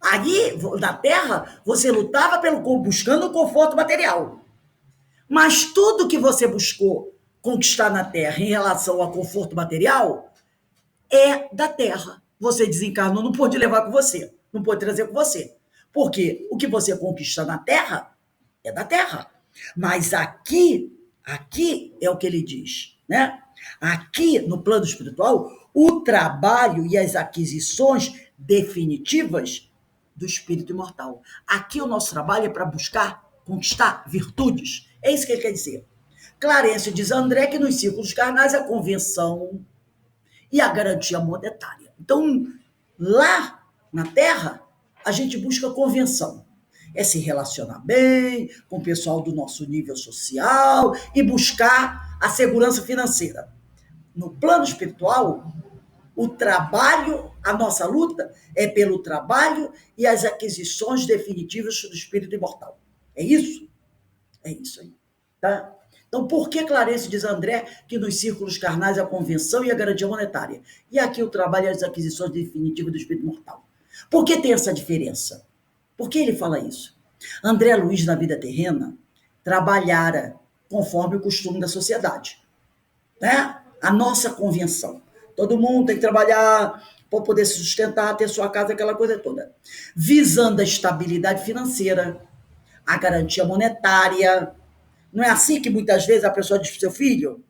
[SPEAKER 1] Aí, na Terra, você lutava buscando o conforto material. Mas tudo que você buscou conquistar na Terra em relação ao conforto material é da Terra. Você desencarnou, não pode levar com você, não pode trazer com você. Porque o que você conquista na Terra é da Terra. Mas aqui é o que ele diz, né? Aqui, no plano espiritual, o trabalho e as aquisições definitivas do espírito imortal. Aqui o nosso trabalho é para buscar, conquistar virtudes. É isso que ele quer dizer. Clarencio diz a André que nos círculos carnais a convenção e a garantia monetária. Então, lá na Terra, a gente busca convenção. É se relacionar bem com o pessoal do nosso nível social e buscar a segurança financeira. No plano espiritual, o trabalho, a nossa luta é pelo trabalho e as aquisições definitivas do espírito imortal. É isso? É isso aí. Tá? Então, por que Clarencio diz a André que nos círculos carnais a convenção e a garantia monetária? E aqui o trabalho e as aquisições definitivas do espírito imortal. Por que tem essa diferença? Por que ele fala isso? André Luiz, na vida terrena, trabalhara conforme o costume da sociedade. Né? A nossa convenção. Todo mundo tem que trabalhar para poder se sustentar, ter sua casa, aquela coisa toda. Visando a estabilidade financeira, a garantia monetária. Não é assim que muitas vezes a pessoa diz para o seu filho?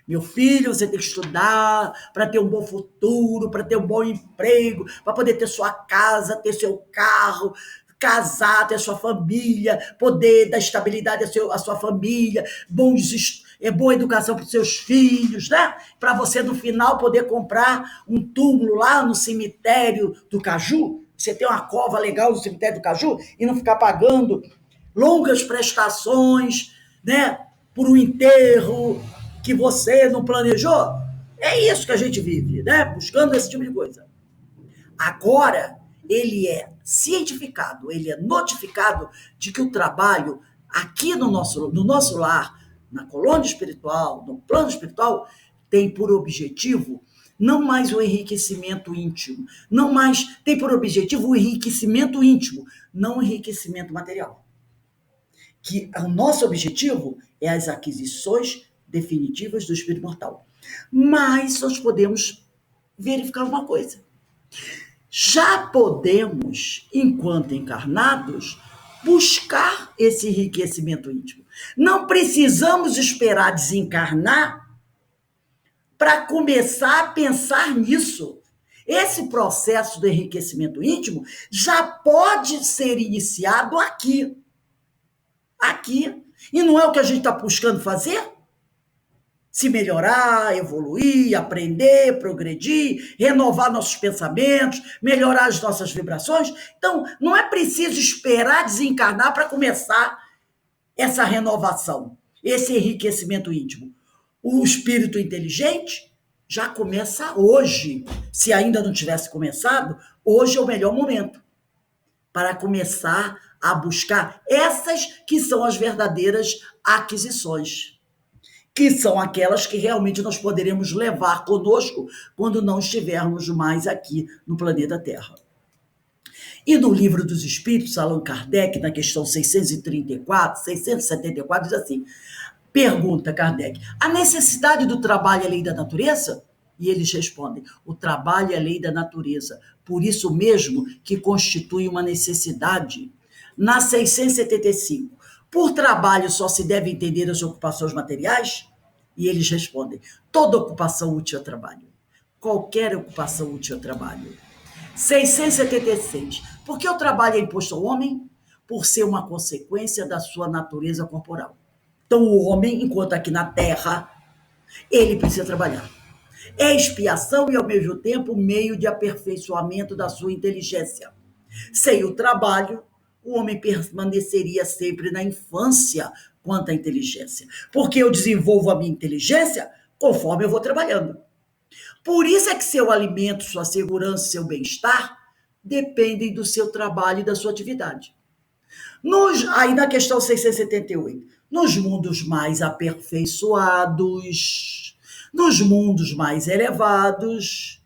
[SPEAKER 1] Meu filho, você tem que estudar para ter um bom futuro, para ter um bom emprego, para poder ter sua casa, ter seu carro, casar, ter sua família, poder dar estabilidade à sua família, boa educação para os seus filhos, né? Para você, no final, poder comprar um túmulo lá no cemitério do Caju, você ter uma cova legal no cemitério do Caju e não ficar pagando longas prestações, né? Por um enterro que você não planejou. É isso que a gente vive, né? Buscando esse tipo de coisa. Agora, ele é cientificado, ele é notificado de que o trabalho aqui no nosso lar, na colônia espiritual, no plano espiritual, tem por objetivo Não mais o enriquecimento íntimo. Não mais tem por objetivo o enriquecimento íntimo, não o enriquecimento material. Que o nosso objetivo é as aquisições definitivas do espírito mortal. Mas nós podemos verificar uma coisa. Já podemos, enquanto encarnados, buscar esse enriquecimento íntimo. Não precisamos esperar desencarnar para começar a pensar nisso. Esse processo do enriquecimento íntimo já pode ser iniciado aqui. Aqui. E não é o que a gente está buscando fazer? Se melhorar, evoluir, aprender, progredir, renovar nossos pensamentos, melhorar as nossas vibrações. Então, não é preciso esperar desencarnar para começar essa renovação, esse enriquecimento íntimo. O espírito inteligente já começa hoje. Se ainda não tivesse começado, hoje é o melhor momento para começar a buscar essas que são as verdadeiras aquisições, que são aquelas que realmente nós poderemos levar conosco quando não estivermos mais aqui no planeta Terra. E no Livro dos Espíritos, Allan Kardec, na questão 674, diz assim, pergunta Kardec, a necessidade do trabalho é lei da natureza? E eles respondem, o trabalho é lei da natureza, por isso mesmo que constitui uma necessidade. Na 675, por trabalho só se deve entender as ocupações materiais? E eles respondem, toda ocupação útil é trabalho. Qualquer ocupação útil é trabalho. 676, por que o trabalho é imposto ao homem? Por ser uma consequência da sua natureza corporal. Então o homem, enquanto aqui na Terra, ele precisa trabalhar. É expiação e ao mesmo tempo meio de aperfeiçoamento da sua inteligência. Sem o trabalho, o homem permaneceria sempre na infância quanto à inteligência, porque eu desenvolvo a minha inteligência conforme eu vou trabalhando. Por isso é que seu alimento, sua segurança, seu bem-estar dependem do seu trabalho e da sua atividade. Aí na questão 678, nos mundos mais aperfeiçoados, nos mundos mais elevados,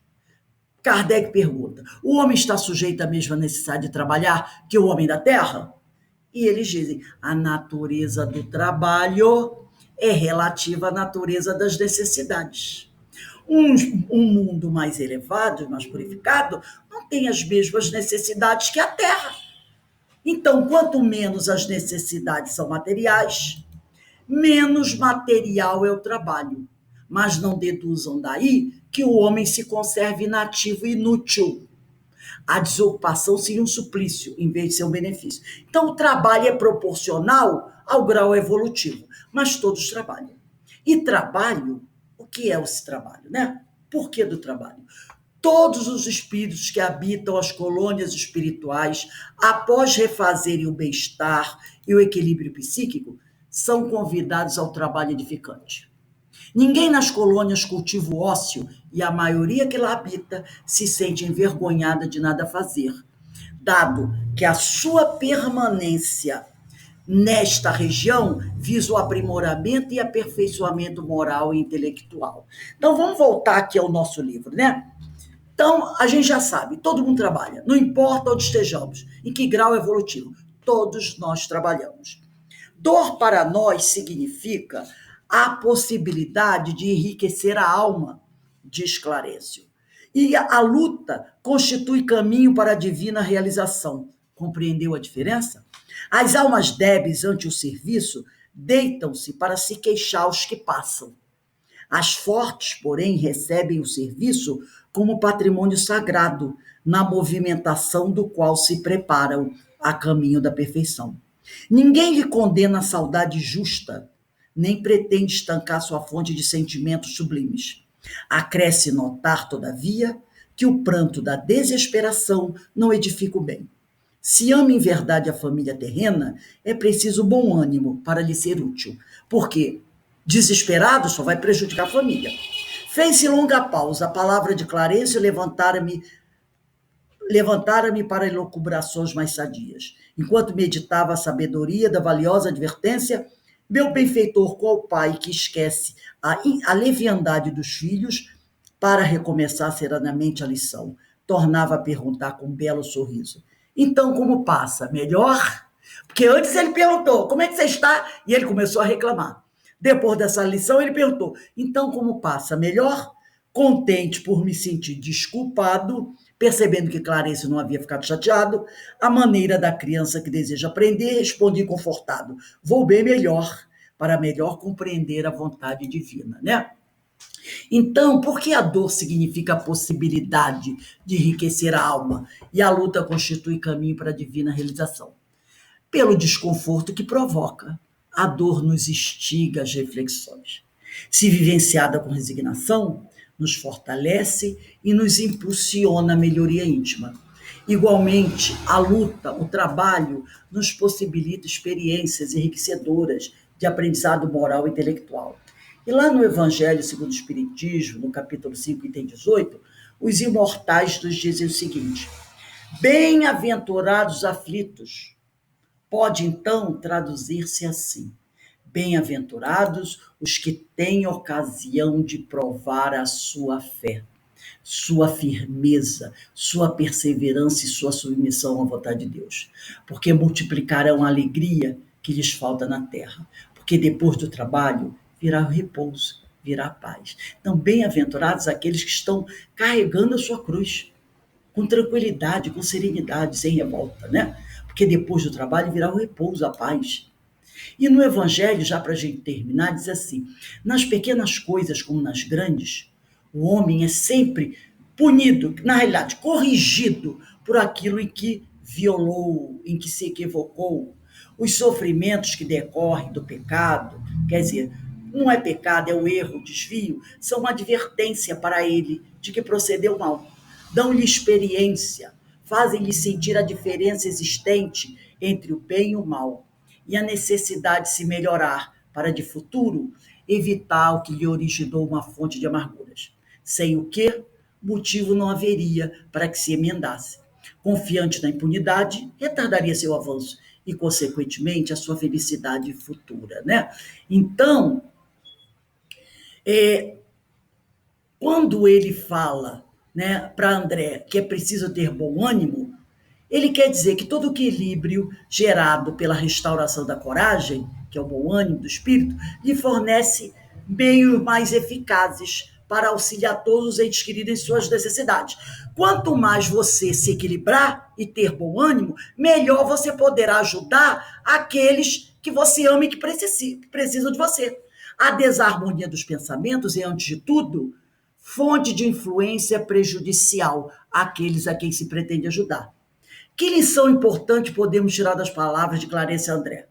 [SPEAKER 1] Kardec pergunta, o homem está sujeito à mesma necessidade de trabalhar que o homem da Terra? E eles dizem, a natureza do trabalho é relativa à natureza das necessidades. Um mundo mais elevado, mais purificado, não tem as mesmas necessidades que a Terra. Então, quanto menos as necessidades são materiais, menos material é o trabalho. Mas não deduzam daí que o homem se conserve inativo e inútil. A desocupação seria um suplício, em vez de ser um benefício. Então, o trabalho é proporcional ao grau evolutivo, mas todos trabalham. E trabalho, o que é esse trabalho, né? Por que do trabalho? Todos os espíritos que habitam as colônias espirituais, após refazerem o bem-estar e o equilíbrio psíquico, são convidados ao trabalho edificante. Ninguém nas colônias cultiva o ócio e a maioria que lá habita se sente envergonhada de nada fazer, dado que a sua permanência nesta região visa o aprimoramento e aperfeiçoamento moral e intelectual. Então, vamos voltar aqui ao nosso livro, né? Então, a gente já sabe, todo mundo trabalha, não importa onde estejamos, em que grau evolutivo, todos nós trabalhamos. Dor para nós significa a possibilidade de enriquecer a alma, diz Clarencio. E a luta constitui caminho para a divina realização. Compreendeu a diferença? As almas débeis ante o serviço deitam-se para se queixar aos que passam. As fortes, porém, recebem o serviço como patrimônio sagrado, na movimentação do qual se preparam a caminho da perfeição. Ninguém lhe condena a saudade justa, nem pretende estancar sua fonte de sentimentos sublimes. Acresce notar, todavia, que o pranto da desesperação não edifica o bem. Se ama em verdade a família terrena, é preciso bom ânimo para lhe ser útil, porque desesperado só vai prejudicar a família. Fez-se longa pausa, a palavra de Clarencio levantara-me para elucubrações mais sadias. Enquanto meditava a sabedoria da valiosa advertência, meu benfeitor, qual pai que esquece a leviandade dos filhos, para recomeçar serenamente a lição. Tornava a perguntar com um belo sorriso. Então, como passa? Melhor? Porque antes ele perguntou, como é que você está? E ele começou a reclamar. Depois dessa lição, ele perguntou, então, como passa? Melhor? Contente por me sentir desculpado, percebendo que Clarencio não havia ficado chateado, a maneira da criança que deseja aprender, respondi confortado, vou bem melhor, para melhor compreender a vontade divina, né? Então, por que a dor significa a possibilidade de enriquecer a alma e a luta constitui caminho para a divina realização? Pelo desconforto que provoca. A dor nos instiga às reflexões. Se vivenciada com resignação, nos fortalece e nos impulsiona a melhoria íntima. Igualmente, a luta, o trabalho, nos possibilita experiências enriquecedoras de aprendizado moral e intelectual. E lá no Evangelho segundo o Espiritismo, no capítulo 5, item 18, os imortais nos dizem o seguinte: bem-aventurados aflitos. Pode, então, traduzir-se assim: bem-aventurados os que têm ocasião de provar a sua fé, sua firmeza, sua perseverança e sua submissão à vontade de Deus, porque multiplicarão a alegria que lhes falta na terra, porque depois do trabalho virá o repouso, virá a paz. Então, bem-aventurados aqueles que estão carregando a sua cruz, com tranquilidade, com serenidade, sem revolta, né? Porque depois do trabalho virá o repouso, a paz. E no Evangelho, já para a gente terminar, diz assim: nas pequenas coisas como nas grandes, o homem é sempre punido, na realidade, corrigido por aquilo em que violou, em que se equivocou. Os sofrimentos que decorrem do pecado, quer dizer, não é pecado, é o erro, o desvio, são uma advertência para ele de que procedeu mal. Dão-lhe experiência, fazem-lhe sentir a diferença existente entre o bem e o mal, e a necessidade de se melhorar para, de futuro, evitar o que lhe originou uma fonte de amarguras. Sem o que, motivo não haveria para que se emendasse. Confiante na impunidade, retardaria seu avanço e, consequentemente, a sua felicidade futura, né? Então, quando ele fala, né, para André que é preciso ter bom ânimo, ele quer dizer que todo o equilíbrio gerado pela restauração da coragem, que é o bom ânimo do espírito, lhe fornece meios mais eficazes para auxiliar todos os entes queridos em suas necessidades. Quanto mais você se equilibrar e ter bom ânimo, melhor você poderá ajudar aqueles que você ama e que precisam de você. A desarmonia dos pensamentos é, antes de tudo, fonte de influência prejudicial àqueles a quem se pretende ajudar. Que lição importante podemos tirar das palavras de Clarencio André?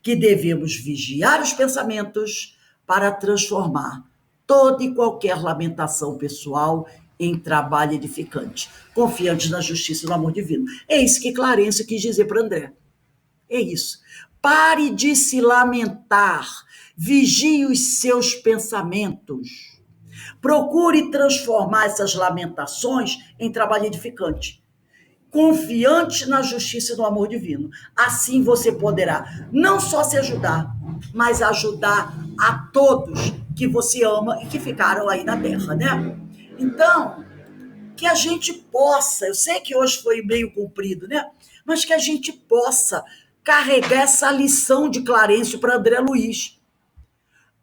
[SPEAKER 1] Que devemos vigiar os pensamentos para transformar toda e qualquer lamentação pessoal em trabalho edificante, confiantes na justiça e no amor divino. É isso que Clarencio quis dizer para André. É isso. Pare de se lamentar, vigie os seus pensamentos. Procure transformar essas lamentações em trabalho edificante, confiante na justiça e no amor divino. Assim você poderá não só se ajudar, mas ajudar a todos que você ama e que ficaram aí na terra, né? Então, que a gente possa, eu sei que hoje foi meio comprido, né? Mas que a gente possa carregar essa lição de Clarencio para André Luiz.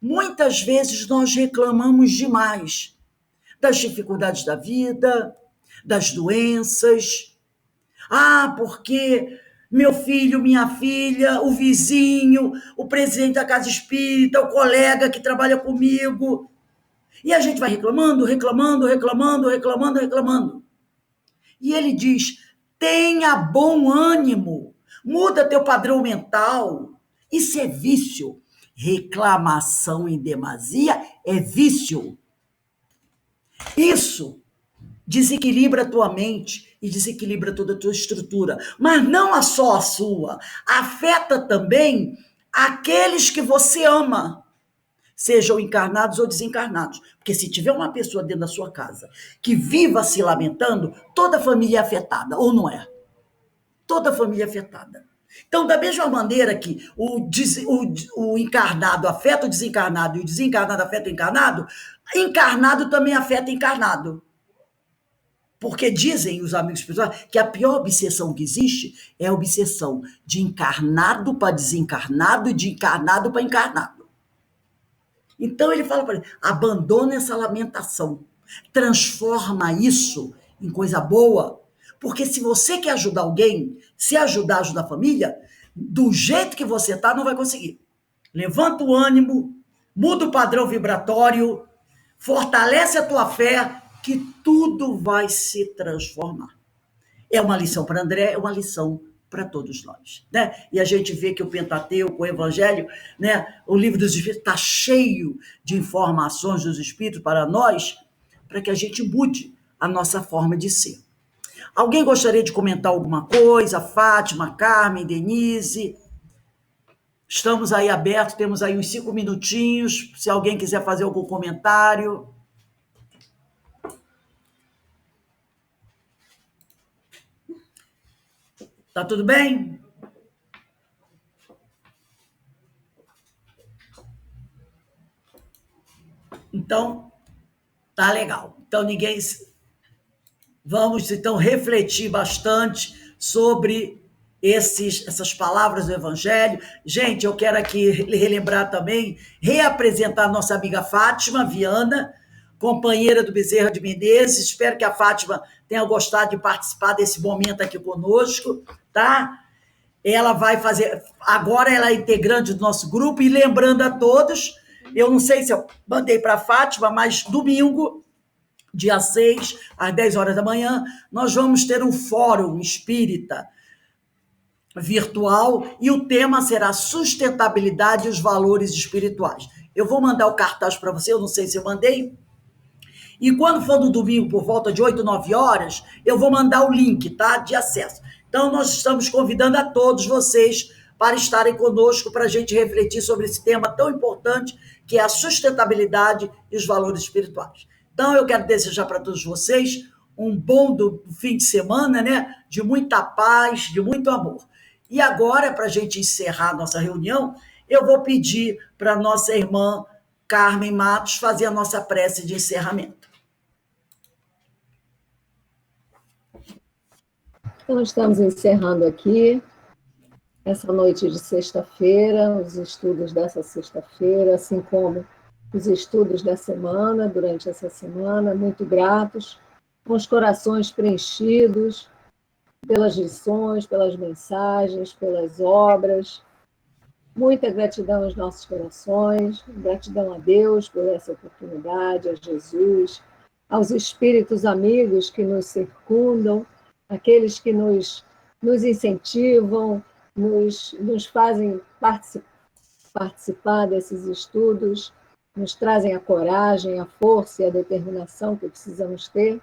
[SPEAKER 1] Muitas vezes nós reclamamos demais das dificuldades da vida, das doenças. Porque meu filho, minha filha, o vizinho, o presidente da casa espírita, o colega que trabalha comigo. E a gente vai reclamando. E ele diz: tenha bom ânimo, muda teu padrão mental. Isso é vício. Reclamação em demasia é vício. Isso desequilibra a tua mente e desequilibra toda a tua estrutura. Mas não só a sua. Afeta também aqueles que você ama, sejam encarnados ou desencarnados. Porque se tiver uma pessoa dentro da sua casa que viva se lamentando, toda a família é afetada, ou não é? Toda a família é afetada. Então, da mesma maneira que o encarnado afeta o desencarnado e o desencarnado afeta o encarnado, encarnado também afeta encarnado. Porque dizem os amigos espirituais que a pior obsessão que existe é a obsessão de encarnado para desencarnado e de encarnado para encarnado. Então ele fala para ele, abandona essa lamentação, transforma isso em coisa boa, porque se você quer ajudar alguém, se ajudar a família, do jeito que você está, não vai conseguir. Levanta o ânimo, muda o padrão vibratório, fortalece a tua fé, que tudo vai se transformar. É uma lição para André, é uma lição para todos nós, né? E a gente vê que o Pentateuco, o Evangelho, né, o Livro dos Espíritos está cheio de informações dos Espíritos para nós, para que a gente mude a nossa forma de ser. Alguém gostaria de comentar alguma coisa? Fátima, Carmen, Denise? Estamos aí abertos, temos aí uns 5 minutinhos, se alguém quiser fazer algum comentário. Tá tudo bem? Então, tá legal. Então, vamos, então, refletir bastante sobre essas palavras do Evangelho. Gente, eu quero aqui relembrar também, reapresentar a nossa amiga Fátima Viana, companheira do Bezerra de Menezes. Espero que a Fátima tenha gostado de participar desse momento aqui conosco, tá? Ela vai fazer... Agora ela é integrante do nosso grupo, e lembrando a todos, eu não sei se eu mandei para a Fátima, mas domingo, dia 6, às 10 horas da manhã, nós vamos ter um fórum espírita virtual, e o tema será sustentabilidade e os valores espirituais. Eu vou mandar o cartaz para você, eu não sei se eu mandei, e quando for no domingo, por volta de 8, 9 horas, eu vou mandar o link, tá? De acesso. Então, nós estamos convidando a todos vocês para estarem conosco, para a gente refletir sobre esse tema tão importante, que é a sustentabilidade e os valores espirituais. Então, eu quero desejar para todos vocês um bom fim de semana, né? De muita paz, de muito amor. E agora, para a gente encerrar a nossa reunião, eu vou pedir para a nossa irmã Carmen Matos fazer a nossa prece de encerramento.
[SPEAKER 2] Então, estamos encerrando aqui, essa noite de sexta-feira, os estudos dessa sexta-feira, assim como os estudos da semana, durante essa semana, muito gratos, com os corações preenchidos pelas lições, pelas mensagens, pelas obras. Muita gratidão aos nossos corações, gratidão a Deus por essa oportunidade, a Jesus, aos espíritos amigos que nos circundam, aqueles que nos incentivam, nos fazem participar desses estudos, nos trazem a coragem, a força e a determinação que precisamos ter,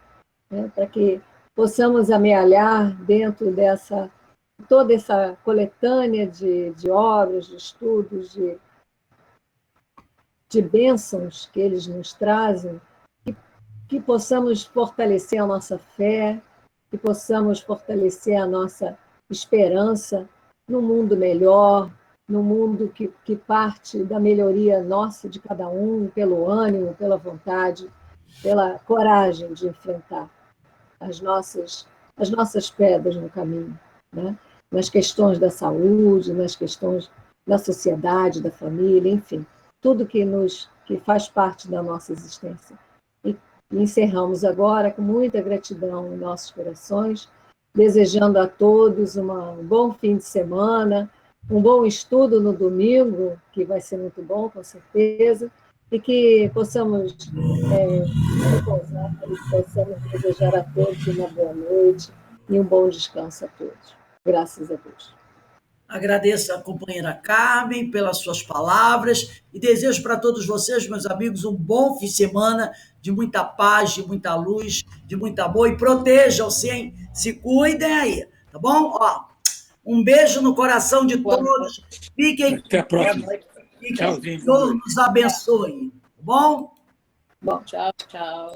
[SPEAKER 2] né, para que possamos amealhar dentro dessa toda essa coletânea de obras, de estudos, de bênçãos que eles nos trazem, que possamos fortalecer a nossa fé, que possamos fortalecer a nossa esperança num mundo melhor, num mundo que parte da melhoria nossa, de cada um, pelo ânimo, pela vontade, pela coragem de enfrentar as nossas pedras no caminho, né? Nas questões da saúde, nas questões da sociedade, da família, enfim, tudo que faz parte da nossa existência. E encerramos agora com muita gratidão em nossos corações, desejando a todos um bom fim de semana, um bom estudo no domingo, que vai ser muito bom, com certeza, e que possamos repousar e possamos desejar a todos uma boa noite e um bom descanso a todos. Graças a Deus.
[SPEAKER 1] Agradeço a companheira Carmen pelas suas palavras e desejo para todos vocês, meus amigos, um bom fim de semana de muita paz, de muita luz, de muito amor, e protejam-se, hein? Se cuidem aí, tá bom? Ó, um beijo no coração de todos. Fiquem.
[SPEAKER 3] Até a próxima.
[SPEAKER 1] Que Deus nos abençoe, tá bom?
[SPEAKER 2] Bom.
[SPEAKER 3] Tchau, tchau.